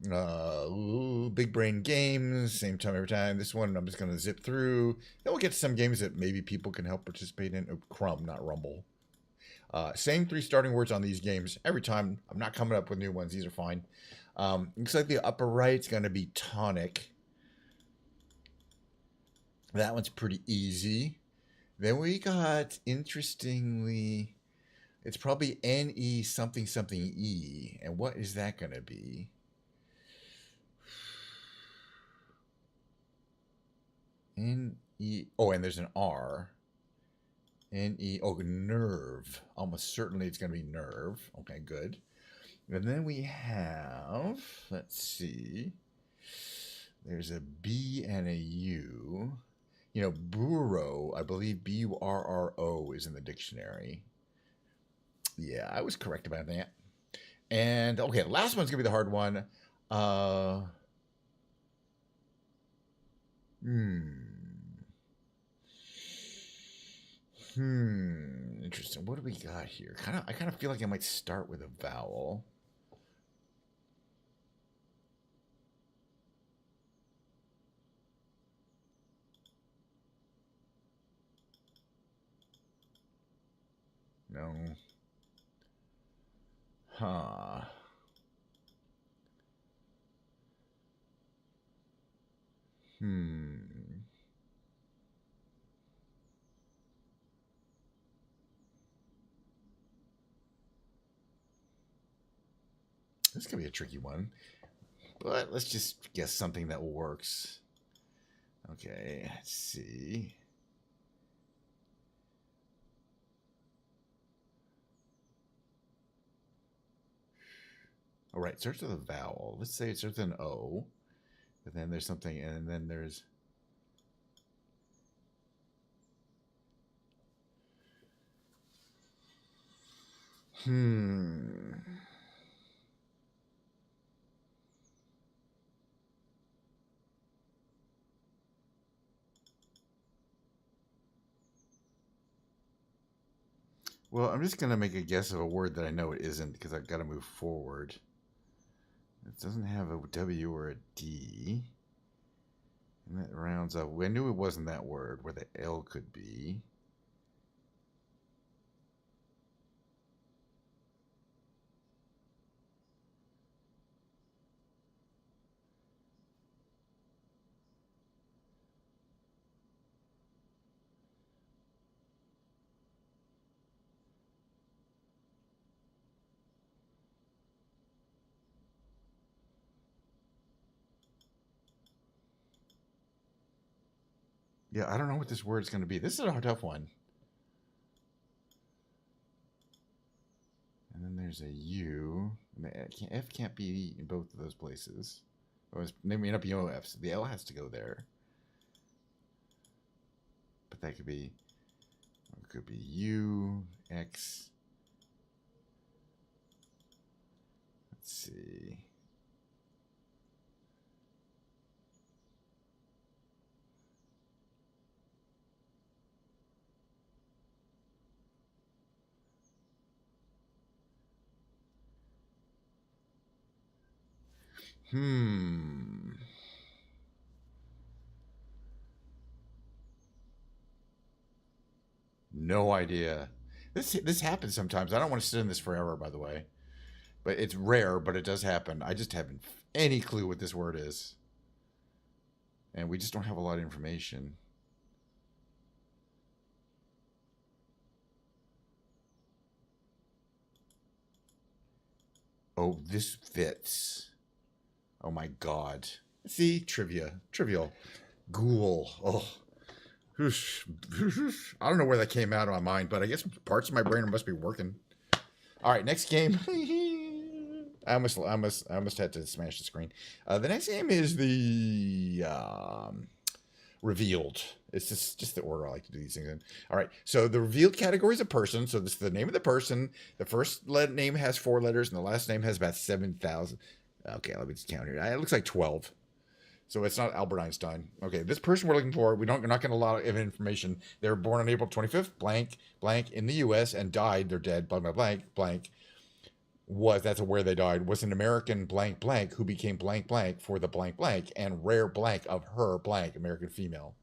Big brain games, same time every time. This one I'm just going to zip through. Then we'll get to some games that maybe people can help participate in. Oh, Crumb, not Rumble. Same 3 starting words on these games every time. I'm not coming up with new ones. These are fine. Looks like the upper right's going to be tonic. That one's pretty easy. Then we got, interestingly, it's probably NE something something E. And what is that going to be? NE. Oh, and there's an R. NE. Oh, nerve. Almost certainly it's going to be nerve. Okay, good. And then we have, let's see. There's a B and a U. Burrow, I believe Burro is in the dictionary. Yeah, I was correct about that. And, okay, the last one's going to be the hard one. Interesting. What do we got here? I kind of feel like I might start with a vowel. No. Huh. This could be a tricky one, but let's just guess something that works. Okay, let's see. All right, starts with a vowel. Let's say it starts with an O, but then there's something, and then there's... Well, I'm just going to make a guess of a word that I know it isn't because I've got to move forward. It doesn't have a W or a D. And that rounds up. I knew it wasn't that word where the L could be. Yeah, I don't know what this word's going to be. This is a tough one. And then there's a U. And the F can't be in both of those places. Or it may not be no F. So the L has to go there. But that could be... It could be U, X. Let's see. No idea. This happens sometimes. I don't want to sit in this forever, by the way. But it's rare, but it does happen. I just haven't any clue what this word is. And we just don't have a lot of information. Oh, this fits. Oh my God. See, trivia. Trivial. Ghoul. Oh. I don't know where that came out of my mind, but I guess parts of my brain must be working. All right, next game. I almost had to smash the screen. The next game is the revealed. It's just the order I like to do these things in. All right, so the revealed category is a person. So this is the name of the person. The first name has 4 letters, and the last name has about 7,000. Okay, let me just count here. It looks like 12. So it's not Albert Einstein. Okay, this person we're looking for, we're not getting a lot of information. They were born on April 25th, blank, blank, in the U.S. and died. They're dead, blank, blank, blank. That's where they died. Was an American blank, blank, who became blank, blank for the blank, blank, and rare blank of her blank, American female.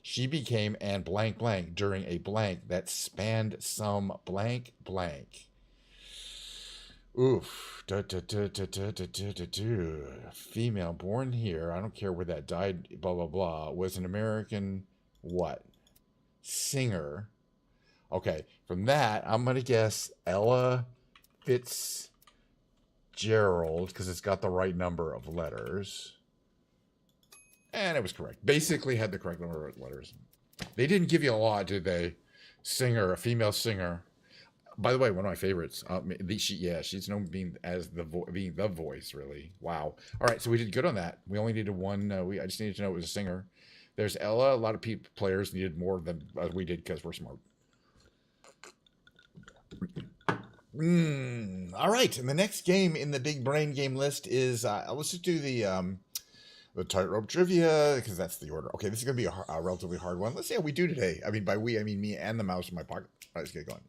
She became and blank, blank during a blank that spanned some blank, blank. Oof. Female, born here. I don't care where that died, blah, blah, blah. Was an American what? Singer. Okay. From that, I'm going to guess Ella Fitzgerald, because it's got the right number of letters. And it was correct. Basically had the correct number of letters. They didn't give you a lot, did they? Singer, a female singer. By the way, one of my favorites. She's known being the voice, really. Wow. All right, so we did good on that. We only needed one. I just needed to know it was a singer. There's Ella. A lot of players needed more than we did because we're smart. All right, and the next game in the big brain game list is let's just do the tightrope trivia because that's the order. Okay, this is gonna be a relatively hard one. Let's see how we do today. I mean, by we, I mean me and the mouse in my pocket. All right, let's get going.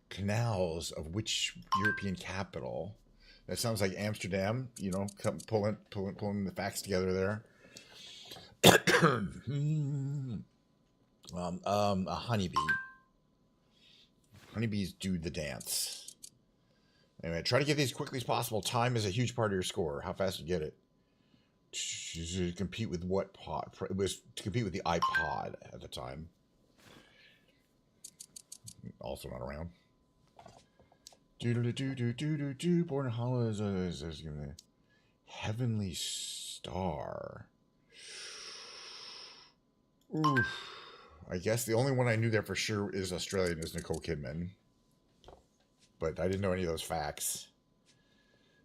Canals of which European capital? That sounds like Amsterdam. You know, pulling the facts together there. A honeybee. Honeybees do the dance. Anyway, try to get these as quickly as possible. Time is a huge part of your score. How fast you get it. To compete with what pod? It was to compete with the iPod at the time. Also not around. Born in Hollow is Heavenly Star. Oof. I guess the only one I knew there for sure is Australian is Nicole Kidman. But I didn't know any of those facts.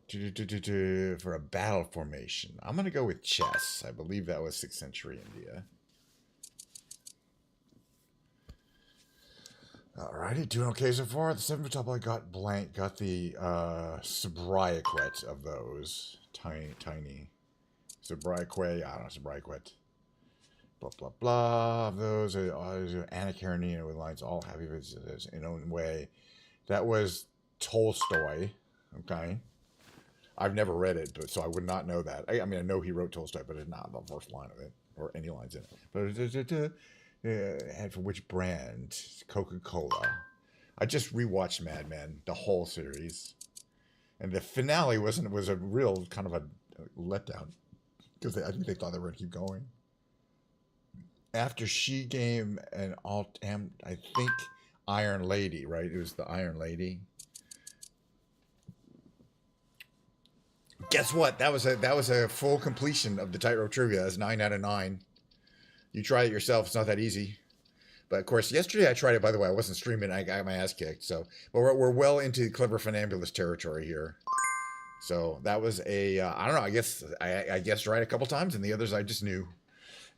For a battle formation. I'm going to go with chess. I believe that was 6th century India. Alrighty, doing okay so far. The 7th top I got blank. Got the sobriquet of those. Tiny. Sobriquet. I don't know, sobriquet. Blah, blah, blah. Those are Anna Karenina with lines all happy visitors in own way. That was Tolstoy. Okay. I've never read it, but so I would not know that. I mean, I know he wrote Tolstoy, but it's not the first line of it or any lines in it. But and for which brand? Coca-Cola. I just rewatched Mad Men, the whole series, and the finale was a real kind of a letdown because I think they thought they were going to keep going. After she came an I think Iron Lady, right? It was the Iron Lady. Guess what? That was a full completion of the tightrope trivia. That's 9 out of 9. You try it yourself. It's not that easy. But of course, yesterday I tried it. By the way, I wasn't streaming. I got my ass kicked. So, but we're well into clever funambulist territory here. So that was a I don't know. I guessed right a couple times, and the others I just knew.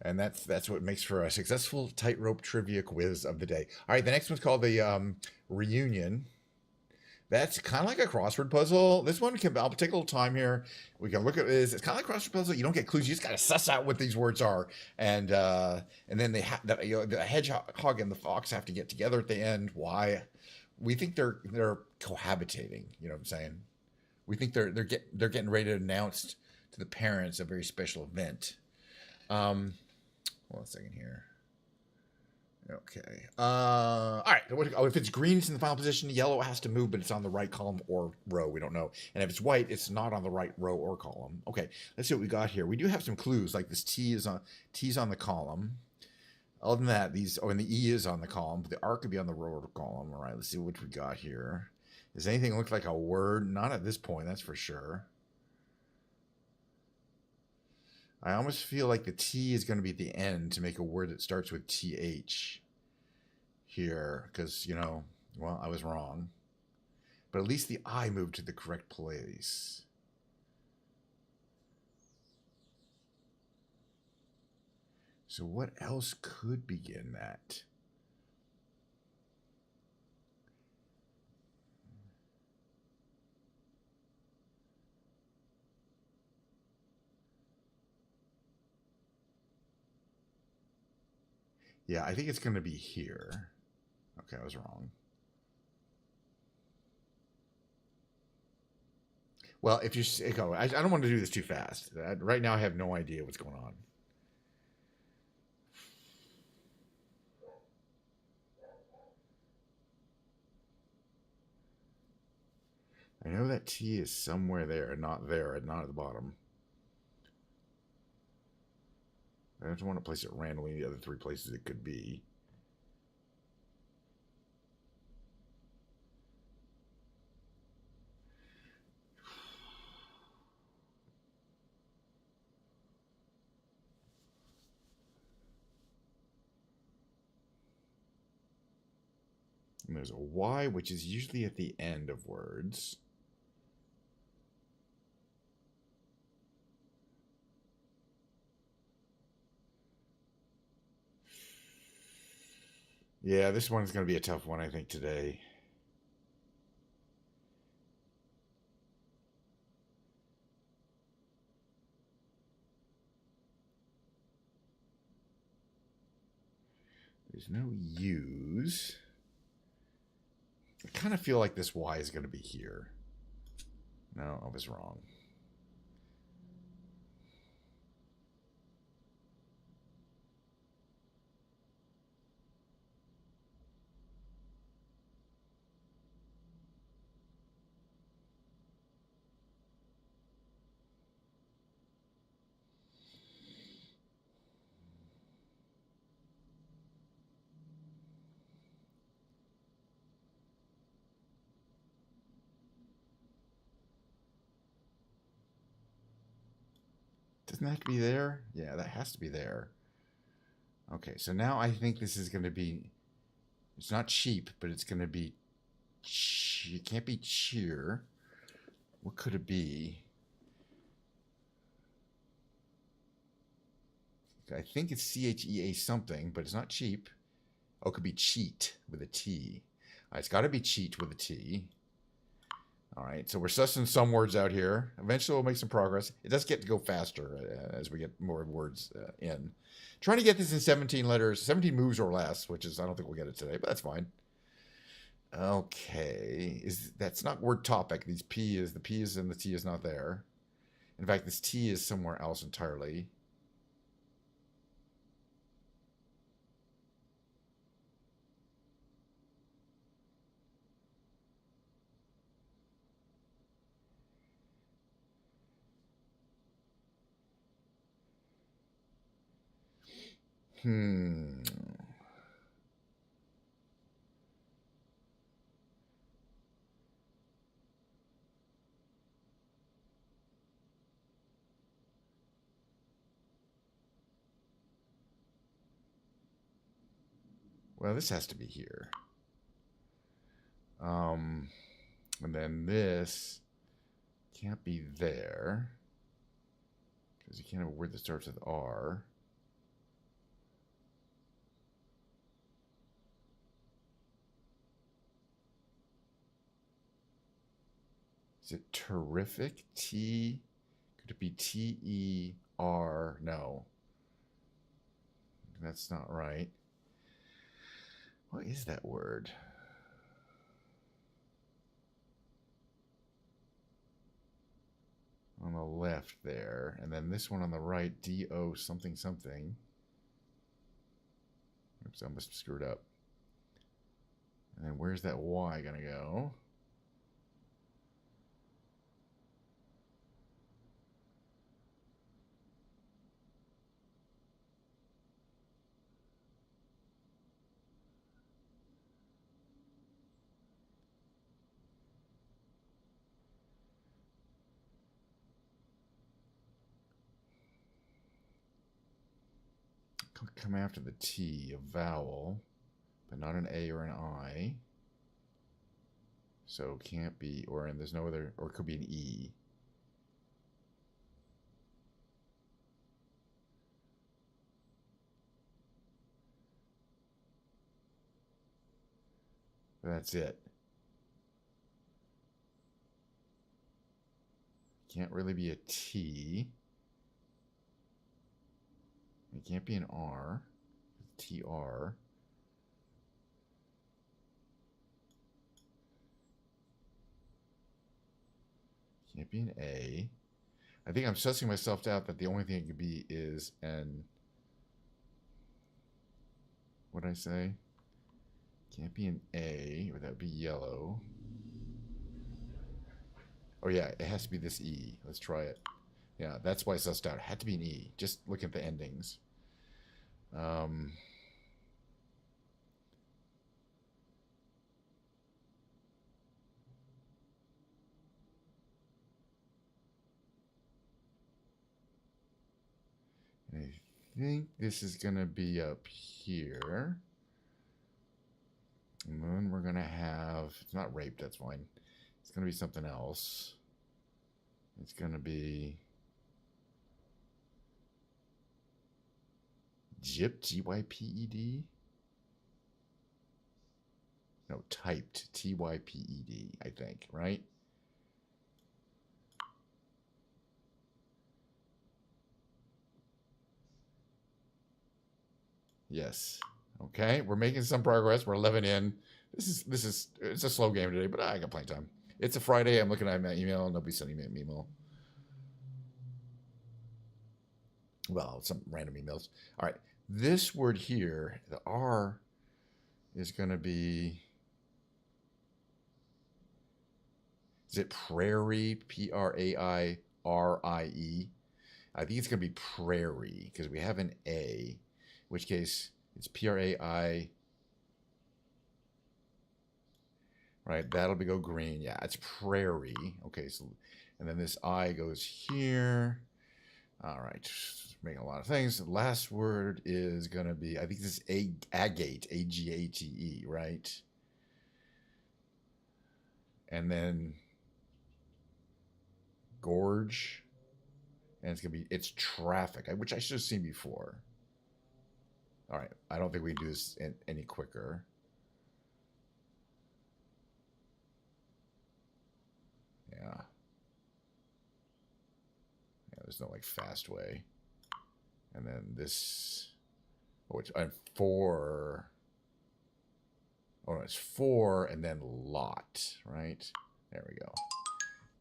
And that's what makes for a successful tightrope trivia quiz of the day. All right, the next one's called the Reunion. That's kind of like a crossword puzzle. This one I'll take a little time here. We can look at this. It's kind of like a crossword puzzle. You don't get clues. You just got to suss out what these words are. And then the hedgehog and the fox have to get together at the end. Why? We think they're cohabitating. You know what I'm saying? We think they're getting ready to announce to the parents a very special event. Hold on a second here. Yep. Okay. All right. If it's green, it's in the final position. Yellow has to move, but it's on the right column or row. We don't know. And if it's white, it's not on the right row or column. Okay. Let's see what we got here. We do have some clues, like this T's on the column. Other than that, and the E is on the column, but the R could be on the row or column. All right. Let's see what we got here. Does anything look like a word? Not at this point. That's for sure. I almost feel like the T is going to be at the end to make a word that starts with TH here. Because, well, I was wrong. But at least the I moved to the correct place. So what else could begin that? Yeah, I think it's going to be here. Okay, I was wrong. Well, if you go, I don't want to do this too fast. Right now, I have no idea what's going on. I know that T is somewhere there, and not there, and not at the bottom. I don't want to place it randomly in the other three places it could be. And there's a Y, which is usually at the end of words. Yeah, this one's going to be a tough one, I think, today. There's no U's. I kind of feel like this Y is going to be here. No, I was wrong. Doesn't that have to be there? Yeah, that has to be there. Okay, so now I think this is going to be... It's not cheap, but it's going to be... It can't be cheer. What could it be? I think it's CHEA something, but it's not cheap. Oh, it could be cheat with a T. All right, it's got to be cheat with a T. All right, so we're sussing some words out here. Eventually, we'll make some progress. It does get to go faster as we get more words in. Trying to get this in 17 letters, 17 moves or less, which is, I don't think we'll get it today, but that's fine. Okay, that's not word topic. The P is and the T is not there. In fact, this T is somewhere else entirely. Well, this has to be here. And then this can't be there because you can't have a word that starts with R. Is it terrific? T? Could it be T-E-R? No. That's not right. What is that word? On the left there. And then this one on the right, D-O something something. Oops, I must have screwed up. And then where's that Y gonna go? Come after the T, a vowel, but not an A or an I. So can't be, or and there's no other, or it could be an E. That's it. Can't really be a T. It can't be an R. TR. Can't be an A. I think I'm sussing myself out that the only thing it could be is an... What'd I say? Can't be an A, or that would be yellow. Oh yeah, it has to be this E. Let's try it. Yeah, that's why I sussed out. It had to be an E. Just look at the endings. I think this is going to be up here. And then we're going to have... It's not rape, that's fine. It's going to be something else. It's going to be... Gyped, G-Y-P-E-D? No, typed, T-Y-P-E-D, I think, right? Yes. Okay, we're making some progress. We're 11 in. It's a slow game today, but I got plenty of time. It's a Friday. I'm looking at my email. Nobody's sending me an email. Well, some random emails. All right, this word here, the R, is going to be... Is it prairie? P-R-A-I-R-I-E. I think it's going to be prairie because we have an A, in which case it's P-R-A-I. Right, that'll go green. Yeah, it's prairie. Okay, so, and then this I goes here. All right, making a lot of things. The last word is going to be, I think this is agate, A-G-A-T-E, right? And then gorge. And it's going to be, it's traffic, which I should have seen before. All right, I don't think we can do this any quicker. Yeah. Yeah, there's no like fast way. And then this, oh, it's 4. Oh, no, it's 4 and then lot, right? There we go.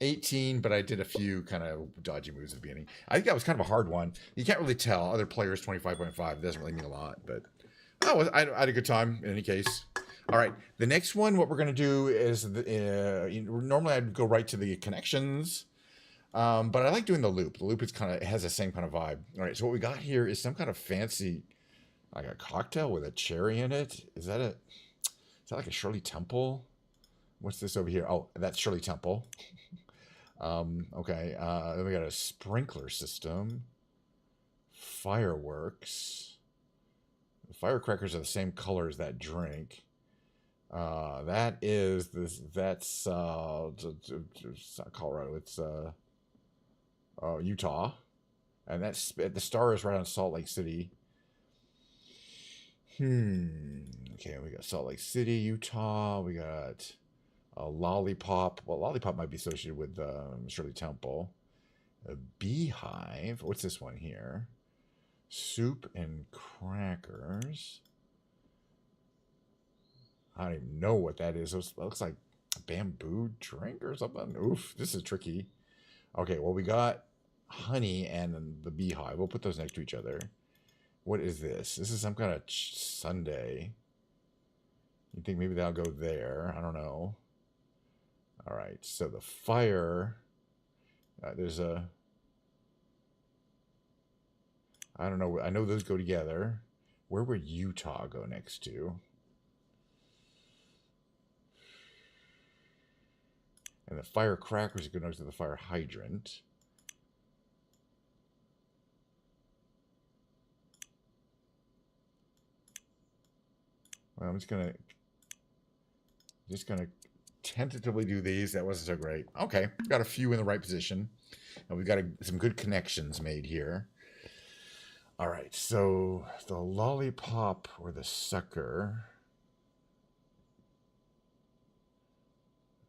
18, but I did a few kind of dodgy moves at the beginning. I think that was kind of a hard one. You can't really tell. Other players 25.5. It doesn't really mean a lot, but oh, I had a good time in any case. All right, the next one, what we're going to do is, normally I'd go right to the connections, but I like doing the loop. The loop is it has the same kind of vibe. All right, so what we got here is some kind of fancy, like a cocktail with a cherry in it. Is that like a Shirley Temple? What's this over here? Oh, that's Shirley Temple. Okay, then we got a sprinkler system, fireworks. The firecrackers are the same color as that drink. That's not Colorado, it's Utah. And that's the star is right on Salt Lake City. Okay, we got Salt Lake City, Utah. We got a lollipop. Well, lollipop might be associated with Shirley Temple. A beehive. What's this one here? Soup and crackers. I don't even know what that is. It looks like a bamboo drink or something. Oof, this is tricky. Okay, well, we got honey and the beehive. We'll put those next to each other. What is this? This is some kind of Sunday. You think maybe that'll go there? I don't know. All right, so the fire. There's a. I don't know. I know those go together. Where would Utah go next to? And the firecrackers go next to the fire hydrant. Well, I'm just gonna tentatively do these. That wasn't so great. Okay, got a few in the right position, and we've got some good connections made here. All right, so the lollipop or the sucker,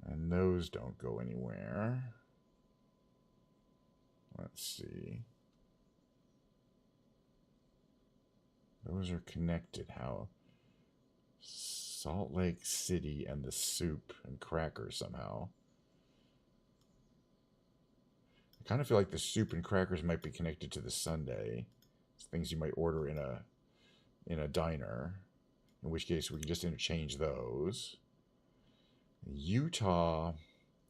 and those don't go anywhere. Let's see. Those are connected. How? Salt Lake City and the soup and crackers somehow. I kind of feel like the soup and crackers might be connected to the sundae. It's things you might order in a diner. In which case we can just interchange those. Utah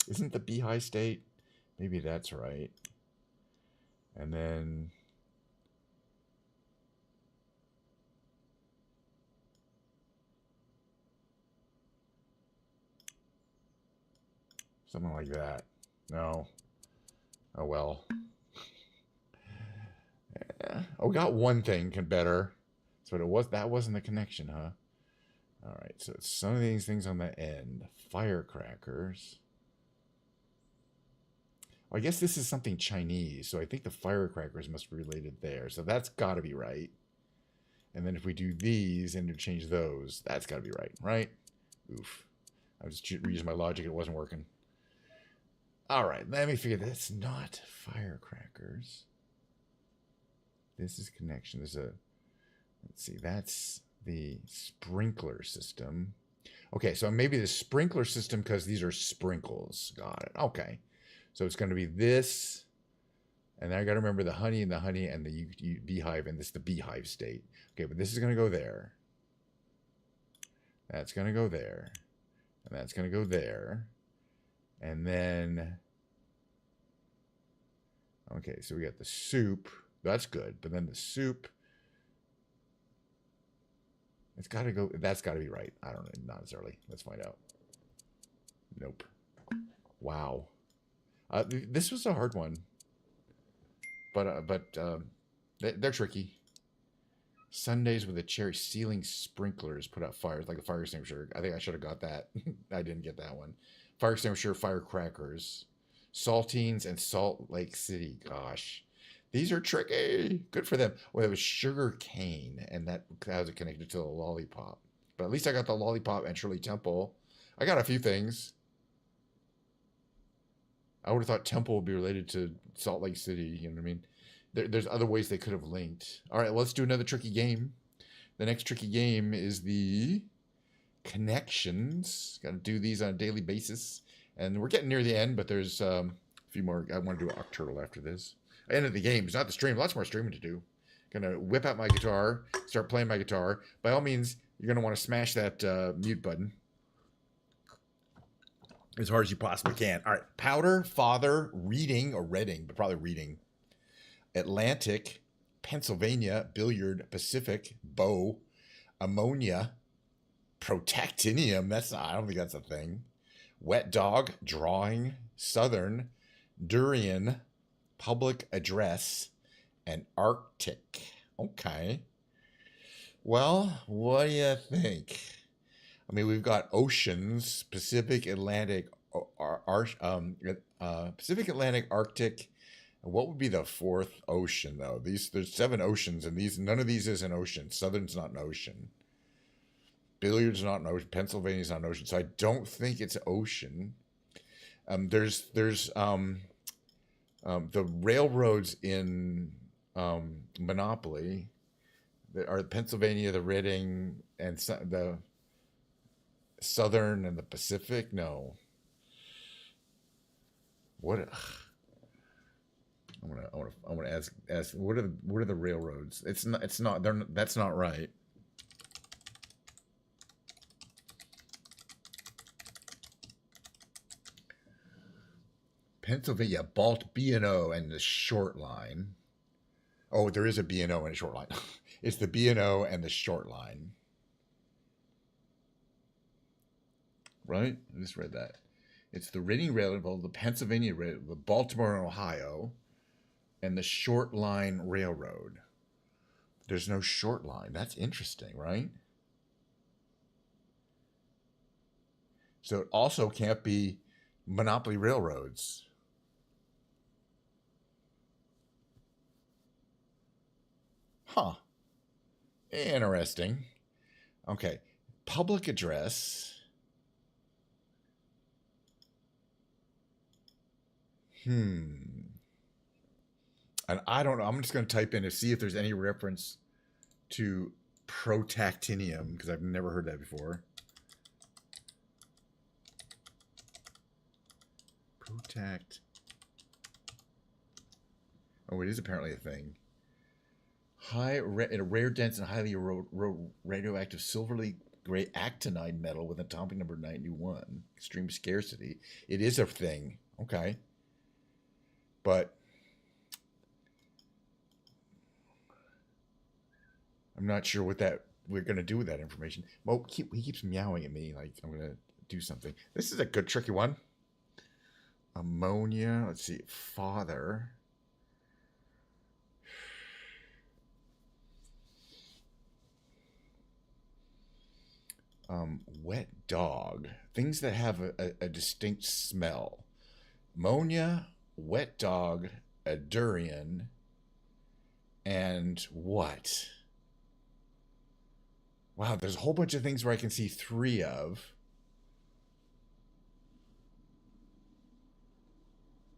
isn't the Beehive state? Maybe that's right. And then something like that. No. Oh well. Yeah. Oh, we got one thing can better. So it was that wasn't the connection, huh? All right. So it's some of these things on the end. Firecrackers. Well, I guess this is something Chinese, so I think the firecrackers must be related there. So that's got to be right. And then if we do these and interchange those, that's got to be right, right? Oof. I was just using my logic. It wasn't working. All right, let me figure this. Not firecrackers. This is connection. There's a, let's see, that's the sprinkler system. Okay, so maybe the sprinkler system because these are sprinkles. Got it. Okay. So it's going to be this. And then I got to remember the honey and the beehive, and this is the beehive state. Okay, but this is going to go there. That's going to go there. And that's going to go there. And then, okay, so we got the soup. That's good. But then the soup, it's got to go, that's got to be right. I don't know, not necessarily. Let's find out. Nope. Wow. This was a hard one. But they're tricky. Sundays with a cherry ceiling sprinklers put out fires like a fire extinguisher. I think I should have got that. I didn't get that one. Fire extinguisher, firecrackers, saltines, and Salt Lake City. Gosh, these are tricky. Good for them. Well, it was sugar cane, and that was connected to the lollipop. But at least I got the lollipop and Shirley Temple. I got a few things. I would have thought Temple would be related to Salt Lake City. You know what I mean? There's other ways they could have linked. All right, let's do another tricky game. The next tricky game is the connections. Got to do these on a daily basis. And we're getting near the end, but there's a few more. I want to do Octurtle after this. End of the game. It's not the stream. Lots more streaming to do. Gonna whip out my guitar, start playing my guitar. By all means, you're gonna want to smash that mute button as hard as you possibly can. All right. Powder, Father, Reading, or Reading, but probably Reading. Atlantic, Pennsylvania, Billiard, Pacific, Bow, Ammonia, Protactinium. I don't think that's a thing. Wet Dog, Drawing, Southern, Durian, Public Address, and Arctic. Okay. Well, what do you think? I mean, we've got oceans, Pacific, Atlantic, Pacific, Atlantic, Arctic. What would be the fourth ocean, though? There's 7 oceans, and none of these is an ocean. Southern's not an ocean. Billiard's not an ocean. Pennsylvania's not an ocean. So I don't think it's ocean. There's the railroads in Monopoly that are Pennsylvania, the Reading, and the Southern and the Pacific. No. What? I want to ask what are the railroads? That's not right. Pennsylvania, Balt B&O and the short line. Oh, there is a B&O and a short line. It's the B&O and the short line. Right? I just read that. It's the Reading Railroad, the Pennsylvania Railroad, the Baltimore and Ohio, and the Short Line Railroad. There's no short line. That's interesting, right? So it also can't be monopoly railroads. Huh. Interesting. Okay. Public address. And I don't know. I'm just going to type in to see if there's any reference to protactinium, because I've never heard that before. Protact. Oh, it is apparently a thing. A rare, dense, and highly radioactive silvery gray actinide metal with atomic number 91. Extreme scarcity. It is a thing. Okay. But I'm not sure what we're going to do with that information. Well, he keeps meowing at me like I'm going to do something. This is a good, tricky one. Ammonia. Let's see. Father. Wet dog. Things that have a distinct smell. Ammonia, wet dog, a durian, and what? Wow, there's a whole bunch of things where I can see 3 of.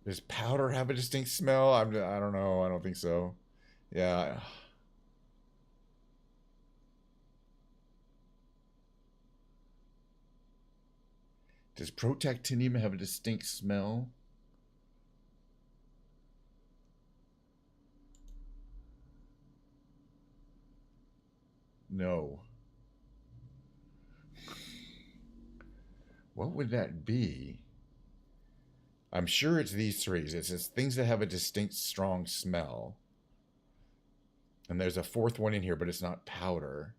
Does powder have a distinct smell? I don't know. I don't think so. Yeah. Does protactinium have a distinct smell? No. What would that be? I'm sure it's these 3. It says things that have a distinct strong smell. And there's a 4th one in here, but it's not powder.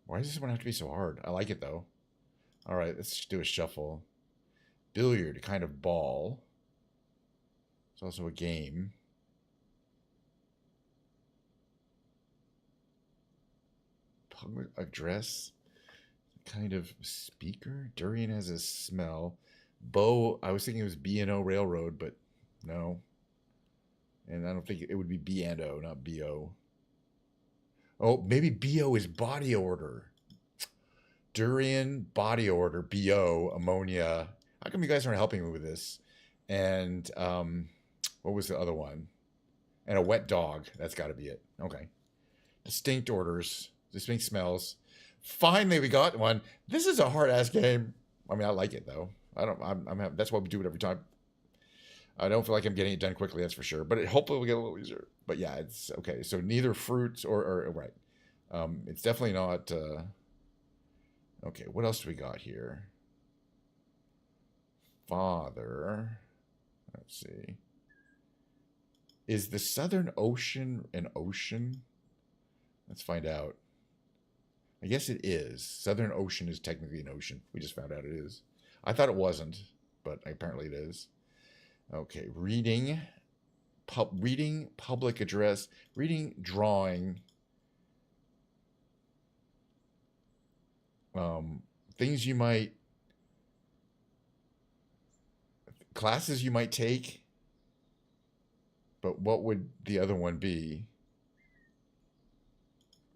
Why does this one have to be so hard? I like it, though. All right, let's do a shuffle. Billiard, a kind of ball. It's also a game. Public address, kind of speaker. Durian has a smell. Bow, I was thinking it was B&O Railroad, but no. And I don't think it would be B&O, not B-O. Oh, maybe B-O is body odor. Durian, body odor, B-O, ammonia. How come you guys aren't helping me with this? And what was the other one? And a wet dog. That's got to be it. Okay. Distinct odors, distinct smells. Finally, we got one. This is a hard-ass game. I mean, I like it, though. That's why we do it every time. I don't feel like I'm getting it done quickly, that's for sure. But hopefully we'll get a little easier. But yeah, it's okay. So neither fruits or right. It's definitely not. Okay, what else do we got here? Father. Let's see. Is the Southern Ocean an ocean? Let's find out. I guess it is. Southern Ocean is technically an ocean. We just found out it is. I thought it wasn't, but apparently it is. Okay, reading, public address, reading, drawing, things you might, classes you might take, but what would the other one be?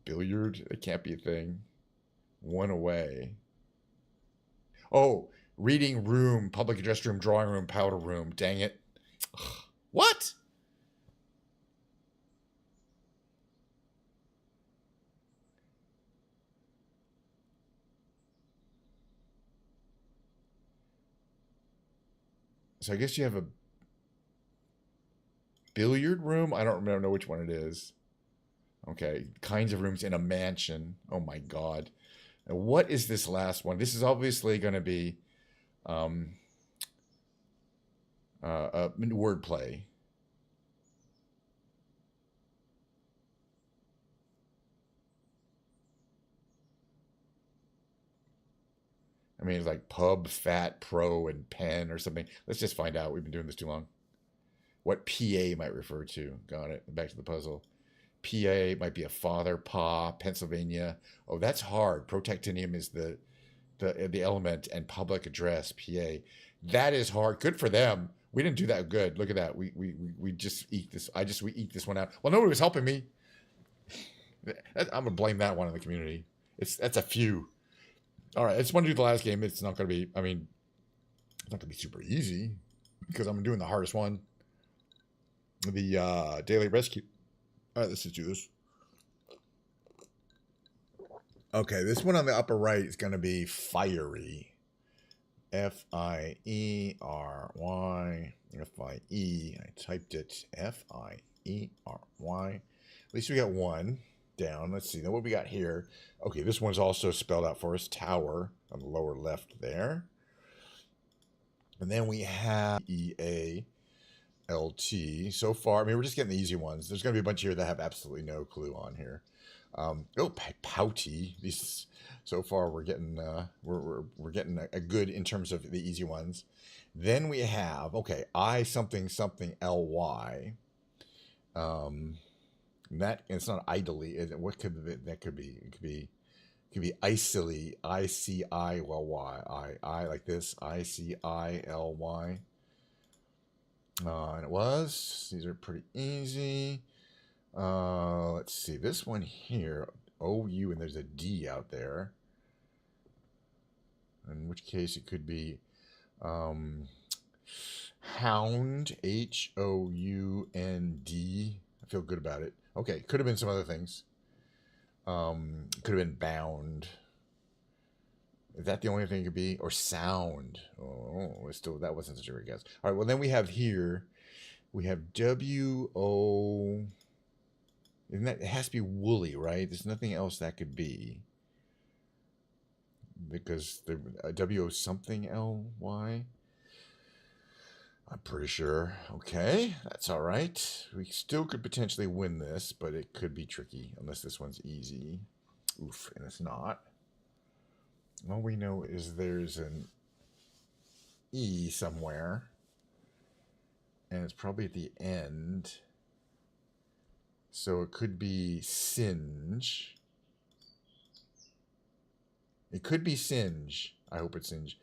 Billiard? It can't be a thing. One away. Oh, Reading room, public address room, drawing room, powder room. Dang it. What? So I guess you have a billiard room. I don't know which one it is. Okay, kinds of rooms in a mansion. Oh my God. Now, what is this last one? This is obviously going to be wordplay. I mean, it's like pub, fat, pro, and pen or something. Let's just find out. We've been doing this too long. What PA might refer to. Got it. Back to the puzzle. PA might be a father, pa, Pennsylvania. Oh, that's hard. Protactinium is the element, and public address, PA. That is hard. Good for them. We didn't do that good. Look at that. We just eat this. We eat this one out. Well, nobody was helping me. I'm gonna blame that one in the community. That's a few. All right, I just want to do the last game. It's not gonna be. I mean, it's not gonna be super easy because I'm doing the hardest one. The daily rescue. All right, let's just do this. Okay, this one on the upper right is going to be fiery. Fiery. F-I-E. I typed it. F-I-E-R-Y. At least we got one down. Let's see. Now what we got here. Okay, this one's also spelled out for us. Tower on the lower left there. And then we have E-A. LT. So far, I mean, we're just getting the easy ones. There's going to be a bunch here that have absolutely no clue on here. Pouty. These so far we're getting we're getting a good in terms of the easy ones. Then we have I something something ly. That it's not idly. What could that could be? It could be icily. I-C-I-L-Y. I like this. I-C-I-L-Y. And it was. These are pretty easy. Let's see. This one here, O-U, and there's a D out there. In which case it could be Hound, H-O-U-N-D. I feel good about it. Okay, could have been some other things. Could have been bound. Is that the only thing it could be? Or sound. Oh, still, that wasn't such a great guess. All right, well, then we have here, we have W-O, isn't that, it has to be woolly, right? There's nothing else that could be. Because the W-O something L-Y. I'm pretty sure. Okay, that's all right. We still could potentially win this, but it could be tricky, unless this one's easy. Oof, and it's not. All we know is there's an E somewhere, and it's probably at the end. So it could be singe. It could be singe. I hope it's singe.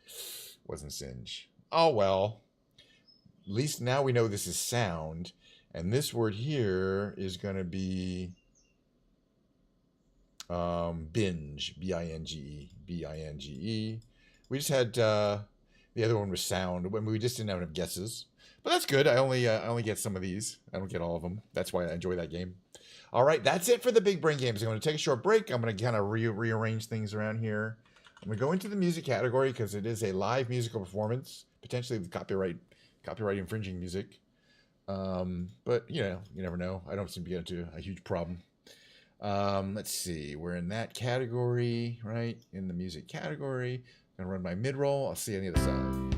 Wasn't singe. Oh, well. At least now we know this is sound. And this word here is going to be binge. B-I-N-G-E. B-I-N-G-E. We just had the other one was sound. We just didn't have enough guesses. But that's good. I only get some of these. I don't get all of them. That's why I enjoy that game. All right, that's it for the Big Brain Games. I'm going to take a short break. I'm going to kind of rearrange things around here. I'm going to go into the music category because it is a live musical performance, potentially with copyright infringing music. But, you know, you never know. I don't seem to get into a huge problem. Let's see. We're in that category, right? In the music category. I'm going to run my mid-roll. I'll see you on the other side.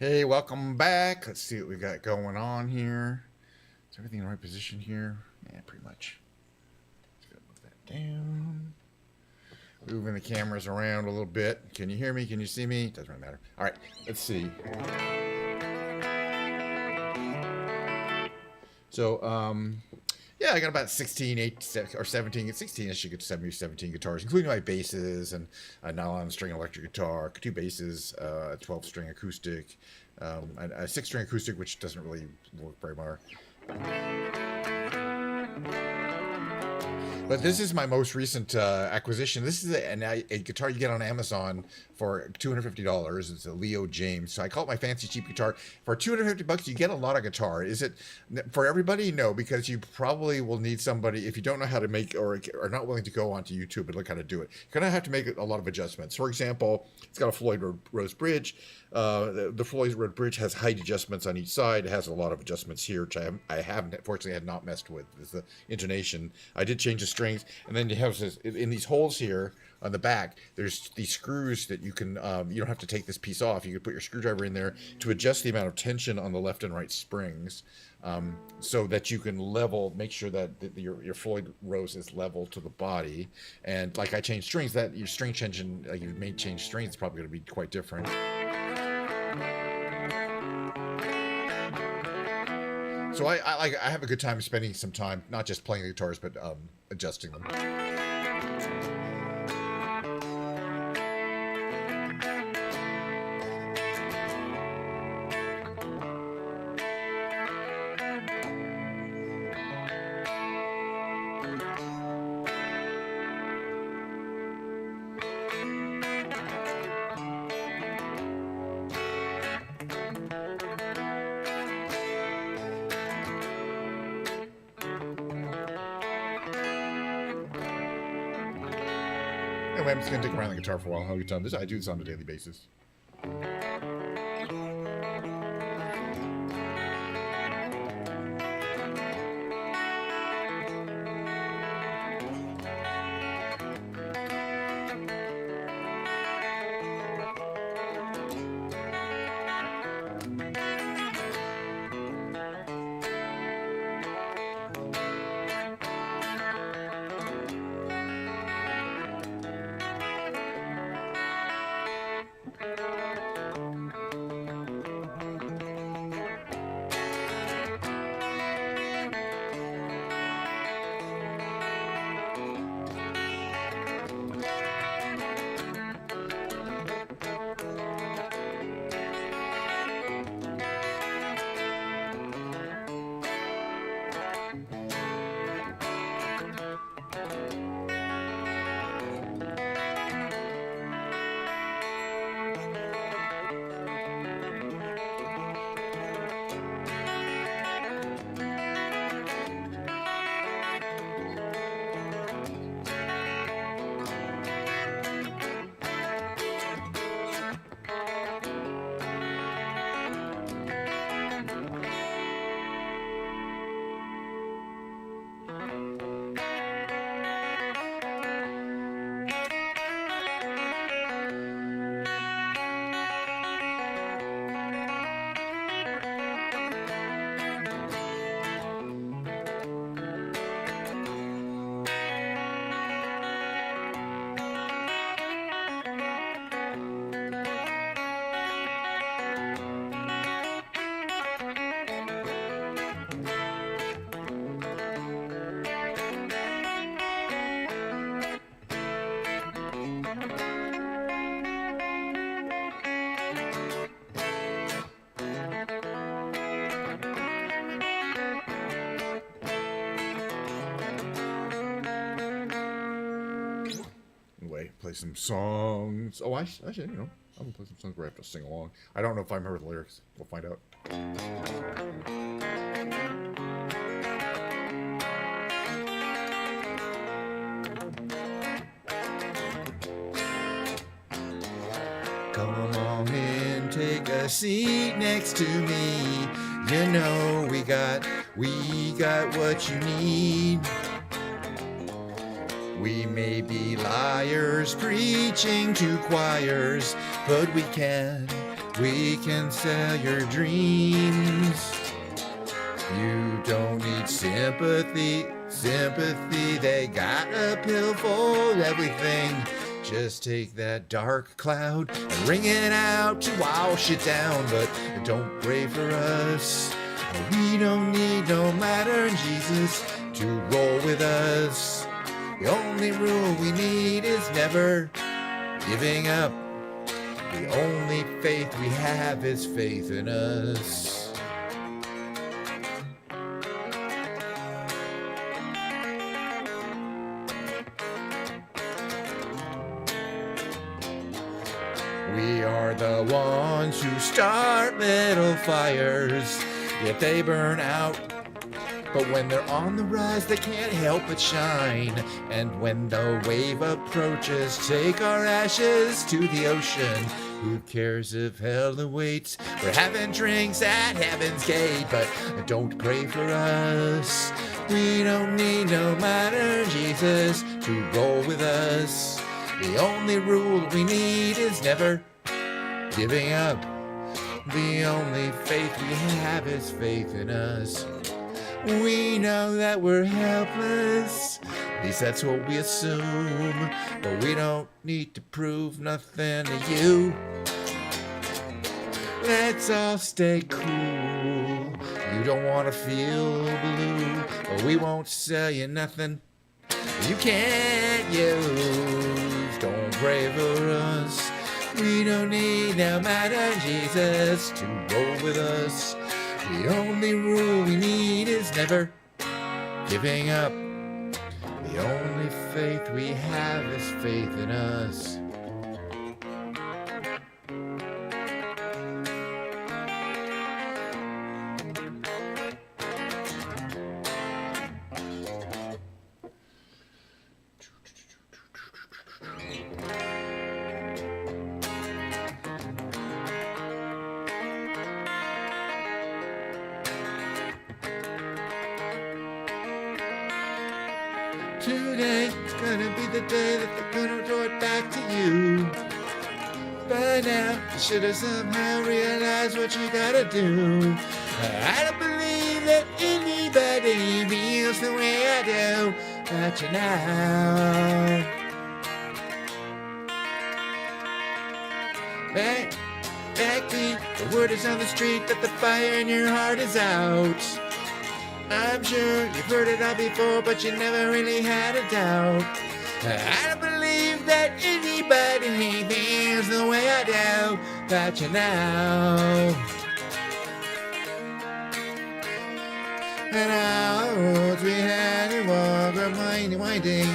Hey, welcome back. Let's see what we got going on here. Is everything in the right position here? Yeah, pretty much. Just gotta move that down. Moving the cameras around a little bit. Can you hear me? Can you see me? Doesn't really matter. All right, let's see. So, yeah, I got about 16, 8, or 17, 16-ish. You could send me 17 guitars, including my basses and a nylon string electric guitar, 2 basses, a 12-string acoustic, a 6-string acoustic, which doesn't really work very well. But this is my most recent acquisition. This is a guitar you get on Amazon for $250. It's a Leo James. So I call it my fancy cheap guitar. For $250, you get a lot of guitar. Is it for everybody? No, because you probably will need somebody, if you don't know how to make or are not willing to go onto YouTube and look how to do it. You're going to have to make a lot of adjustments. For example, it's got a Floyd Rose bridge. The Floyd Rose bridge has height adjustments on each side. It has a lot of adjustments here, which I haven't, fortunately, had not messed with. Is the intonation. I did change the strings, and then you have this in these holes here on the back. There's these screws that you can. You don't have to take this piece off. You can put your screwdriver in there to adjust the amount of tension on the left and right springs, so that you can make sure that your Floyd Rose is level to the body. And like I changed strings, that your string tension, like you may change strings, it's probably going to be quite different. So I have a good time spending some time, not just playing the guitars, but adjusting them. Anyway, I'm just going to dig around the guitar for a while. How you done this? I do this on a daily basis. Play some songs. Oh, actually, I'm gonna play some songs where I have to sing along. I don't know if I remember the lyrics. We'll find out. Come on in, take a seat next to me. You know we got what you need. We may be liars preaching to choirs, but we can We can sell your dreams. You don't need sympathy. They got a pill for everything. Just take that dark cloud and ring it out to wash it down. But don't pray for us. We don't need no ladder in Jesus to roll with us. The only rule we need is never giving up. The only faith we have is faith in us. We are the ones who start little fires, yet they burn out. But when they're on the rise, they can't help but shine. And when the wave approaches, take our ashes to the ocean. Who cares if hell awaits? We're having drinks at heaven's gate, but don't pray for us. We don't need no matter Jesus to roll with us. The only rule we need is never giving up. The only faith we have is faith in us. We know that we're helpless, at least that's what we assume, but we don't need to prove nothing to you. Let's all stay cool. You don't want to feel blue, but we won't sell you nothing you can't use. Don't pray for us. We don't need no matter Jesus to roll with us. The only rule we need is never giving up. The only faith we have is faith in us. Today's gonna be the day that they're gonna throw it back to you. By now, you should have somehow realized what you gotta do. I don't believe that anybody feels the way I do about you now. Backbeat, the word is on the street that the fire in your heart is out. I'm sure you've heard it all before, but you never really had a doubt. I don't believe that anybody feels the way I do about you now. And our we had a walk of winding,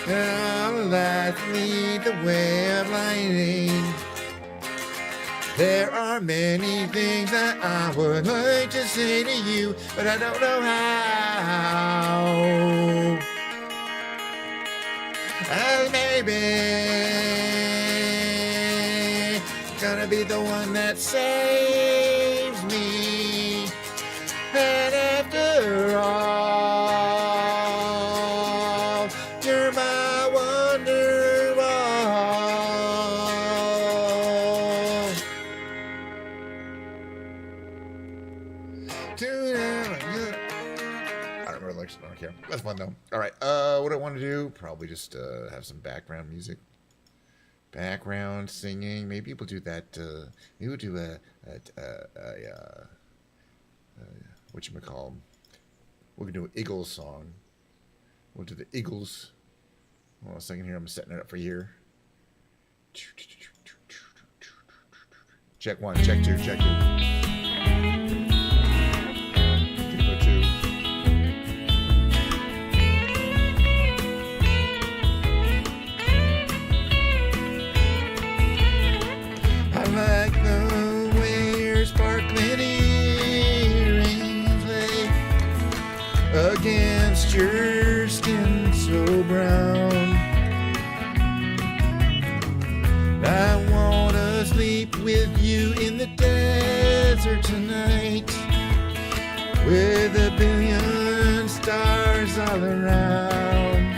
and all lights lead the way of lighting. There are many things that I would like to say to you, but I don't know how. Maybe gonna be the one that saves me. And after all, you're my wonderwall. I don't remember the lyrics. I don't care. That's fun though. All right. What I want to do? Probably just have some background music, background singing. Maybe we'll do that. Maybe we'll do whatchamacallit. We're gonna do an Eagles song. We'll do the Eagles. Hold on a second here. I'm setting it up for here. Check one. Check two. Check two. Like the way your sparkling earrings lay against your skin so brown. I wanna sleep with you in the desert tonight, with a billion stars all around.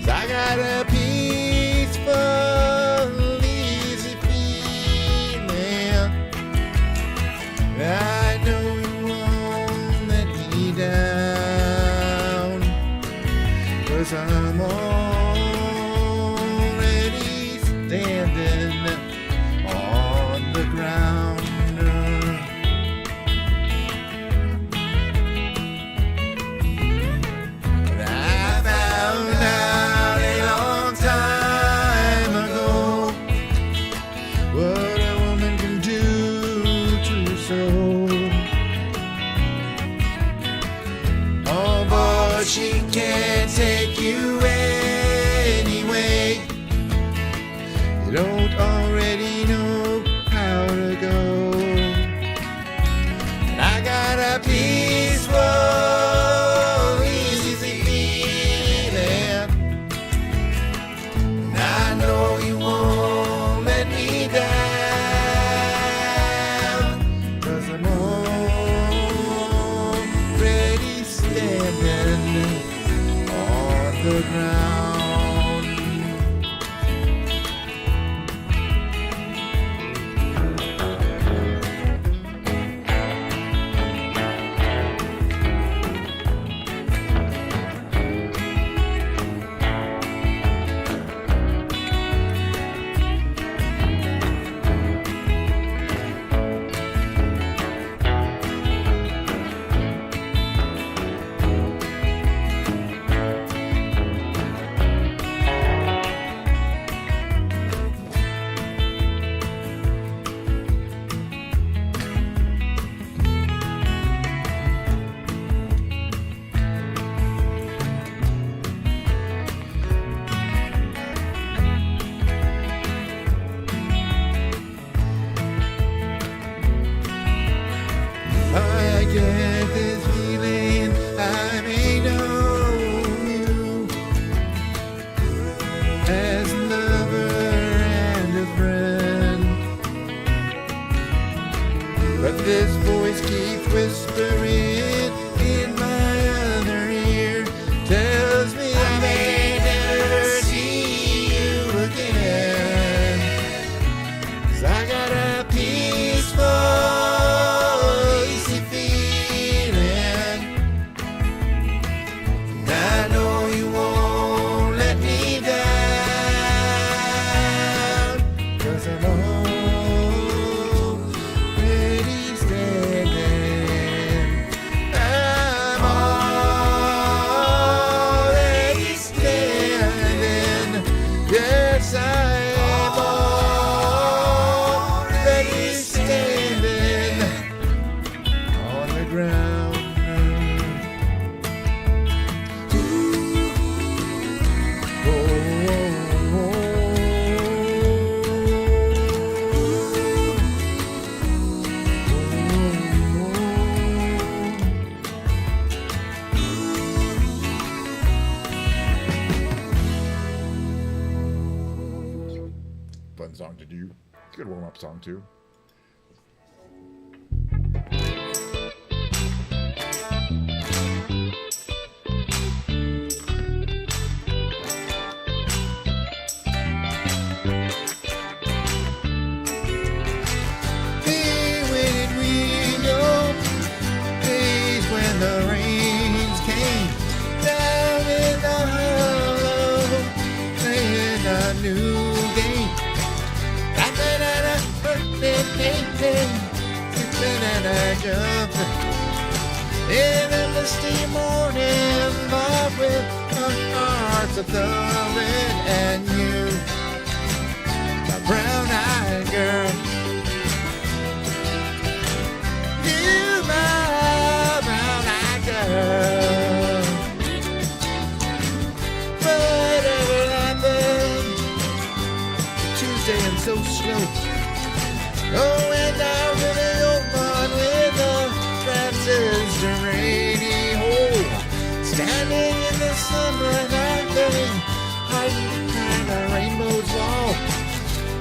'Cause I got a peaceful, easy 'cause I'm already standing on the ground. And I found out a long time ago what a woman can do to your soul. Oh, but she can't take you anyway. You don't already know how to go. And I got a peaceful, easy feeling. And I know you won't let me down, 'cause I'm already standing on the ground. I get this feeling I may know you as a lover and a friend, but this voice keeps whispering in my other ear, tells me I may never see you again. 'Cause I got a peaceful, easy feeling. And I know you won't let me down, 'cause I'm already standing. I'm already standing. Yes, I'm already standing on the ground. Fun song to do. It's a good warm-up song too. Hey, where did we go? Days when the rains came down in the hollow, playing a new game. Jumping in the misty morning, but with our hearts a thumping, and you, my brown-eyed girl, you, my brown-eyed girl. Whatever happened to Tuesday and so slow, going down to the open with a transistor radio, standing in the sunlight, laughing, hiding behind a rainbow's wall,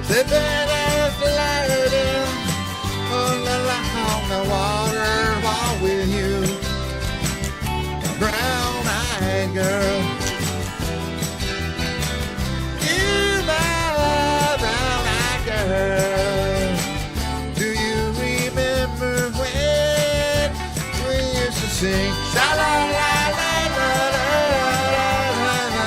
sipping out gliding on the water while with you, a brown-eyed girl. You, my brown-eyed girl. Do you remember when we used to sing? Sha la la la la la la la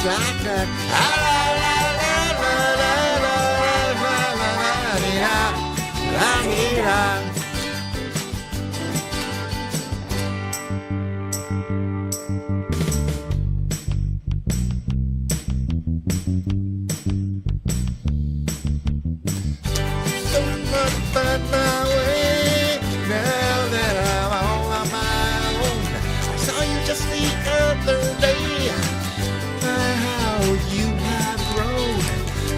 sidetrack. La la la la la la la la la la la. Find my way now that I'm all on my own. I saw you just the other day. How you have grown.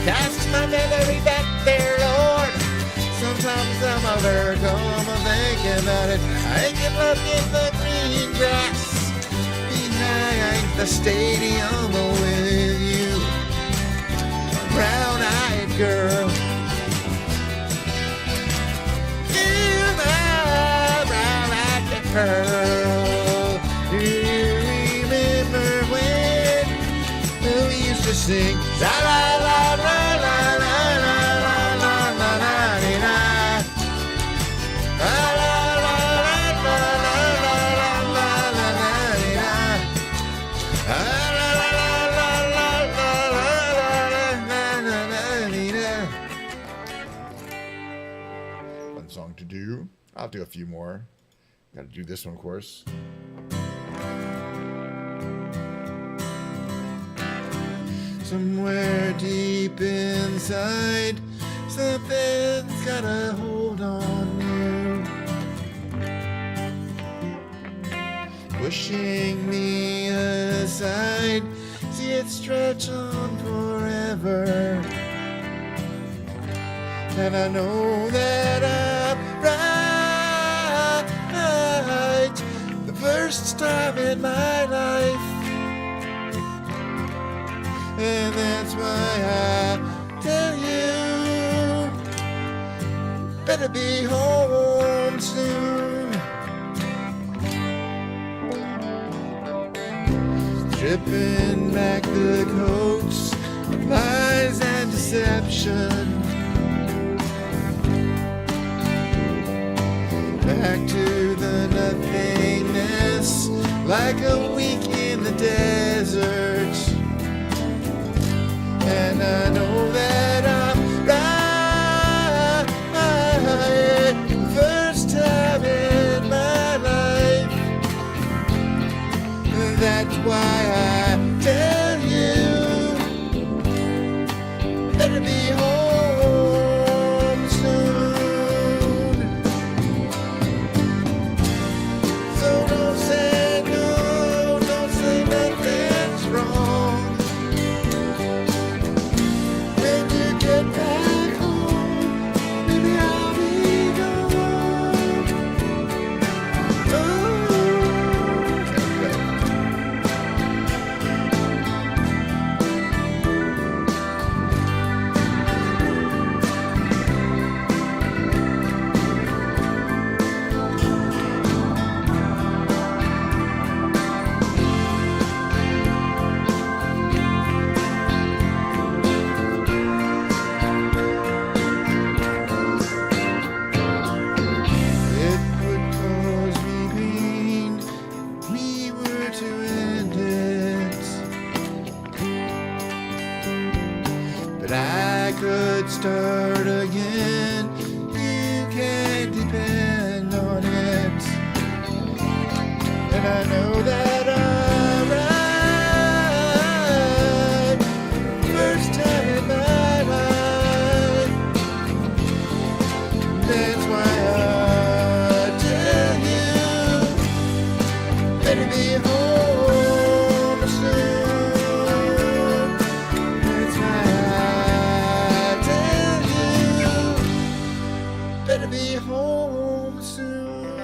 Cast my memory back there, Lord. Sometimes I'm overcome thinking about it. I can look in the green grass behind the stadium with you, brown-eyed girl. Girl, do you remember when we used to sing la la la la la la la la la la la la la la la. Fun song to do. I'll do a few more. Got to do this one, of course. Somewhere deep inside, something's got a hold on you, pushing me aside. See it stretch on forever, and I know that I'm right. The first time in my life, and that's why I tell you, better be home soon. Stripping back the coats, lies and deception, back to the nothingness, like a week in the desert. And I know that I'm right, first time in my life. That's why I tell you, better be home soon. So don't say no, don't say nothing's wrong. When you get back home, maybe I'll be gone. Oh, it would cause me pain if we were to end it, but I could start again. You can't depend on it, and I know that I'm right, first time in my life. That's why I tell you, better be home soon. That's why I tell you, better be home soon.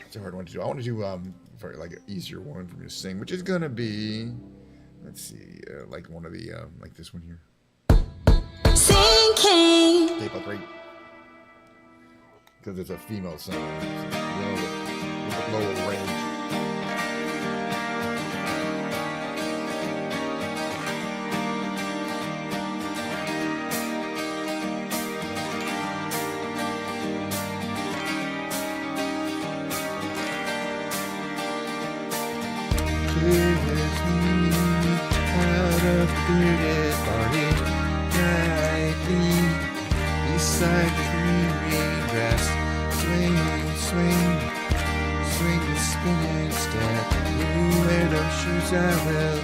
It's a hard one to do. I want to do very like an easier one for me to sing, which is gonna be, let's see, like one of the like this one here. Sinking. Tape up right, because it's a female song. So, with lower range. kiss me out of the bearded party nightly beside the green grass. Swing, swing, swing the spinning step. You wear those shoes, I will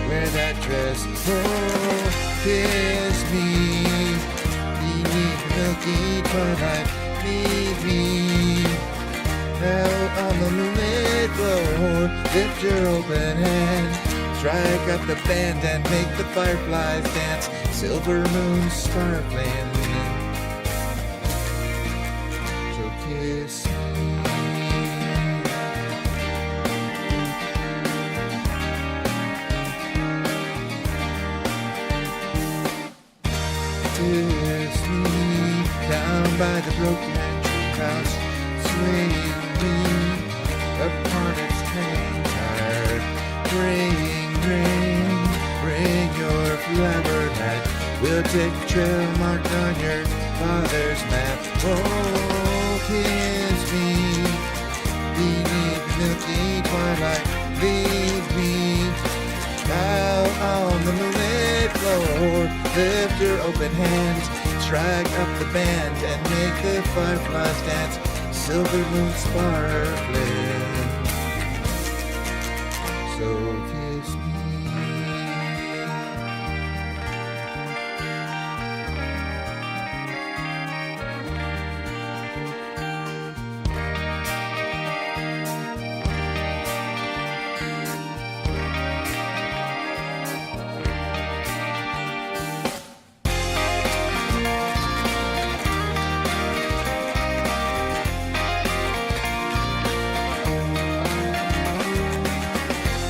wear that dress. Oh, kiss me beneath milky twilight. Leave me out on the moonlit floor. Lift your open hand, strike up the band and make the fireflies dance. Silver moon sparkling, so kiss me. Kiss me down by the broken house. Swing me upon its hanging tire. Bring your flower hat. We'll take the trail marked on your father's map. Oh, kiss me beneath the milky twilight. Leave me out on the moonlit floor. Lift your open hands, strike up the band and make the fireflies dance. Silver moon sparkling, so kiss me.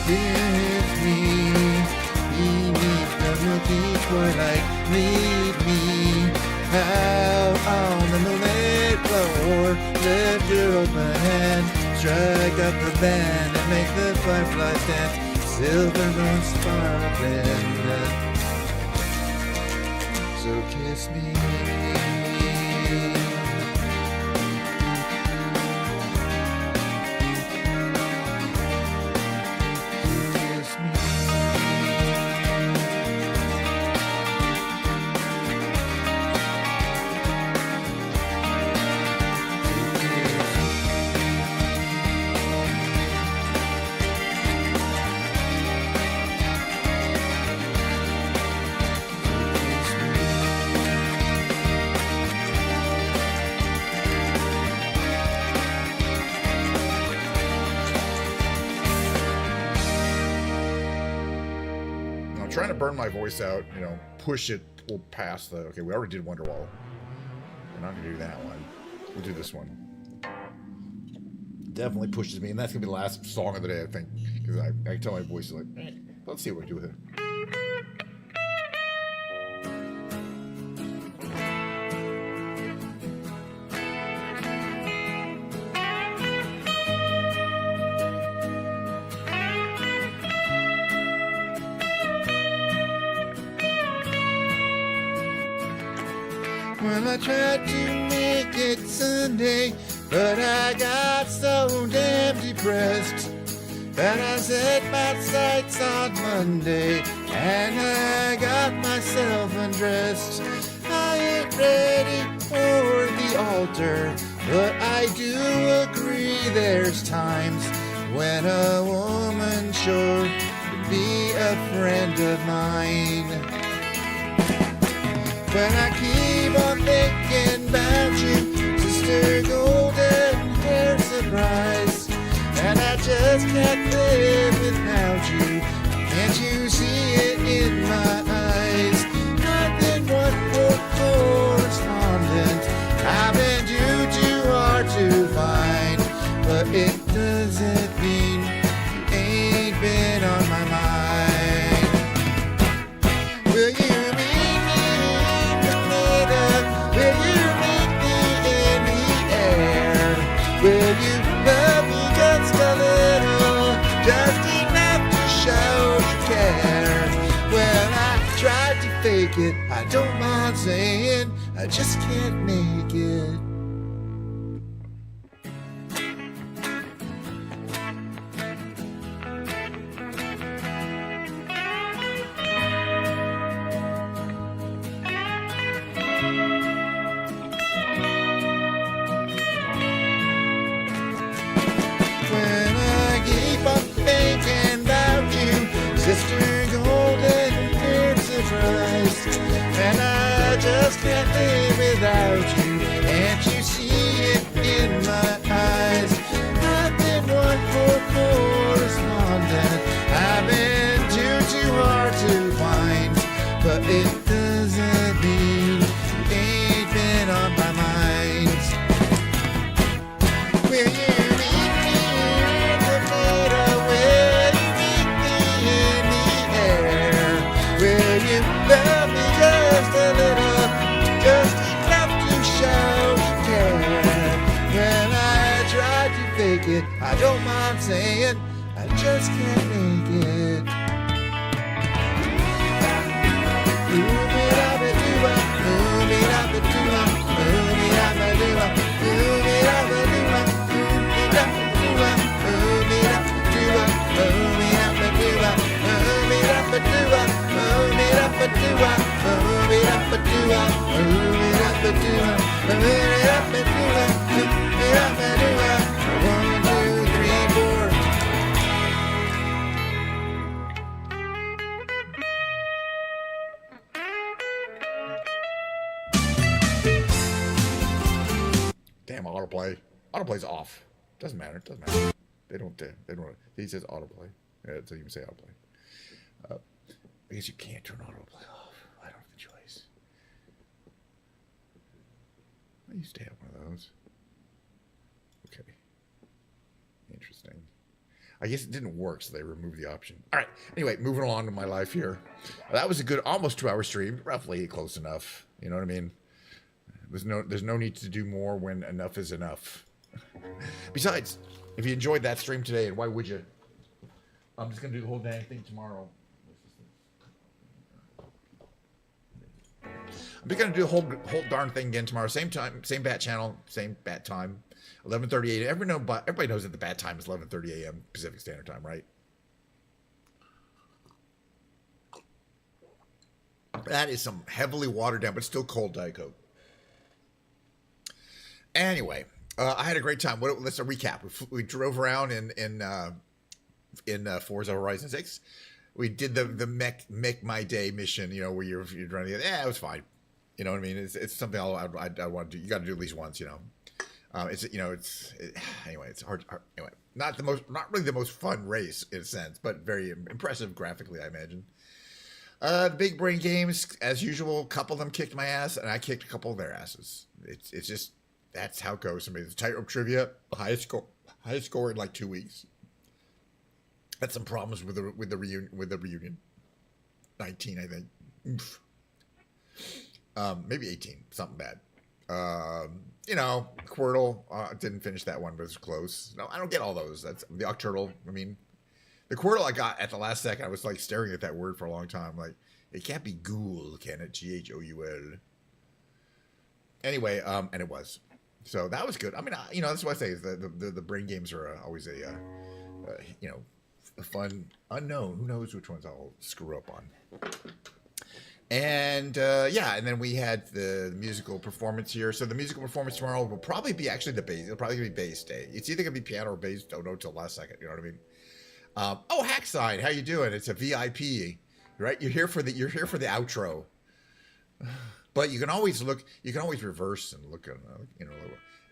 Kiss me beneath the milky twilight. Lead me out on the moonlit floor. Lift your open hand, strike up the band and make the fireflies dance. Silver moon sparkling, so kiss me. Trying to burn my voice out, you know, push it past the... Okay, we already did Wonderwall. We're not going to do that one. We'll do this one. Definitely pushes me, and that's going to be the last song of the day, I think. Because I can tell my voice is like, let's see what we do with it. Well, I tried to make it Sunday, but I got so damn depressed that I set my sights on Monday, and I got myself undressed. I ain't ready for the altar, but I do agree there's times when a woman sure could be a friend of mine. When I keep on thinking about you, Sister Golden Hair Surprise, and I just can't live without you. Can't you see it in my eyes? Nothing but for correspondent. I've been too hard to find, but it doesn't mean you ain't been on my mind. Will you meet me in the middle? Will you meet me in the air? Will you love me just a little, just enough to show you care? Well, I tried to fake it, I don't mind saying, I just can't make it. just can't live without you. Can't you see it in my eyes? I've been one poor correspondent. I've been too hard to find, but it doesn't mean you ain't been on my mind. Will you meet me in the middle? Will you meet me in the air? Will you love me just a little, just enough to show you care? When I try to fake it, I don't mind saying I just can't make it. One, two, three, four. Damn, autoplay. Autoplay's off. Doesn't matter. Doesn't matter. They don't. He says autoplay. Yeah, so you can say autoplay. I guess you can't turn autoplay off. I don't have the choice. I used to have one of those. Okay. Interesting. I guess it didn't work, so they removed the option. All right. Anyway, moving along to my life here. That was a good, almost 2-hour stream. Roughly close enough. You know what I mean? There's no need to do more when enough is enough. Besides, if you enjoyed that stream today, and why would you? I'm just gonna do the whole dang thing tomorrow. I'm just gonna do the whole darn thing again tomorrow. Same time, same bat channel, same bat time, 11:30 a.m. Everybody knows that the bat time is 11:30 a.m. Pacific Standard Time, right? That is some heavily watered down, but still cold Diet Coke. Anyway, I had a great time. Let's recap. We drove around in Forza Horizon 6. We did the make my day mission. You know, where you're running. Yeah, it was fine. You know what I mean? It's something I want to do. You got to do at least once. You know, anyway. It's hard. Anyway, not really the most fun race in a sense, but very impressive graphically, I imagine. The big brain games, as usual. A couple of them kicked my ass, and I kicked a couple of their asses. It's just. That's how it goes. Somebody, the tightrope trivia, highest score in like 2 weeks. Had some problems with the reunion. 19, I think. Oof. Maybe 18, something bad. You know, Squirtle, didn't finish that one, but it's close. No, I don't get all those. That's the Octurtle. I mean, the Squirtle I got at the last second. I was like staring at that word for a long time. Like, it can't be ghoul, can it? Ghoul. Anyway, and it was. So that was good. I mean, you know, that's what I say is the brain games are always a fun unknown. Who knows which ones I'll screw up on. And and then we had the musical performance here. So the musical performance tomorrow will probably be actually the bass. It'll probably be bass day. It's either gonna be piano or bass. Don't know till last second. You know what I mean? Oh, Hacksign, how you doing? It's a VIP, right? You're here for the outro. But you can always reverse and look at, you know,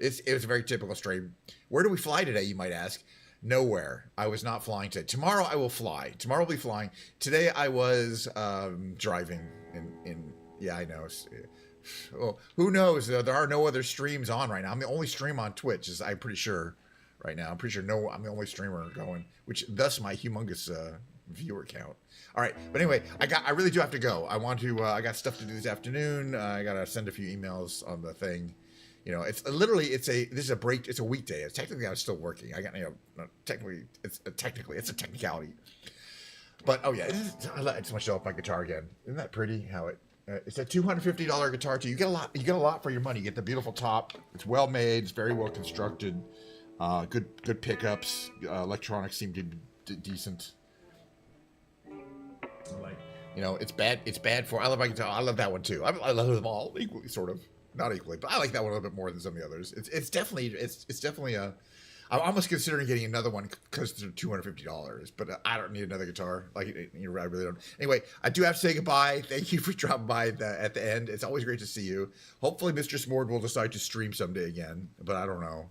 it was a very typical stream. Where do we fly today, you might ask? Nowhere. I was not flying today. Tomorrow I will fly. Tomorrow I'll be flying. Today I was driving yeah, I know. Well, who knows? There are no other streams on right now. I'm the only stream on Twitch, I'm pretty sure right now. I'm pretty sure I'm the only streamer going, which thus my humongous viewer count. All right, but anyway, I really do have to go. I got stuff to do this afternoon. I gotta send a few emails on the thing. You know, it's a break. It's a weekday. Technically, I was still working. I got, you know, technically it's a technicality. But oh yeah, I just want to show off my guitar again. Isn't that pretty? How it's a $250 guitar too. You get a lot for your money. You get the beautiful top. It's well made. It's very well constructed. Good pickups. Electronics seem to be decent. Like, you know, it's bad for. I love my guitar. I love that one too. I love them all equally, sort of. Not equally, but I like that one a little bit more than some of the others. It's definitely a. I'm almost considering getting another one because they're $250, but I don't need another guitar. Like, I really don't. Anyway, I do have to say goodbye. Thank you for dropping by at the end. It's always great to see you. Hopefully, Mistress Mord will decide to stream someday again, but I don't know.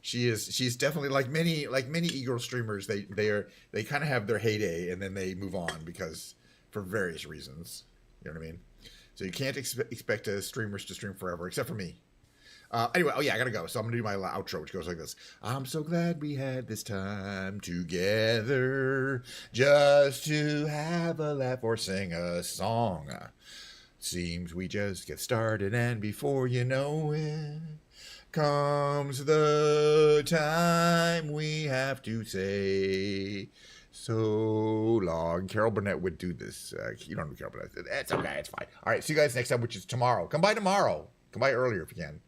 She's definitely like many e-girl streamers. They kind of have their heyday and then they move on because for various reasons. You know what I mean? So you can't expect streamers to stream forever, except for me. Anyway, I gotta go. So I'm gonna do my outro, which goes like this. I'm so glad we had this time together just to have a laugh or sing a song. Seems we just get started, and before you know it, comes the time we have to say so long. Carol Burnett would do this. You don't know Carol Burnett. It's okay. It's fine. All right. See you guys next time, which is tomorrow. Come by tomorrow. Come by earlier if you can.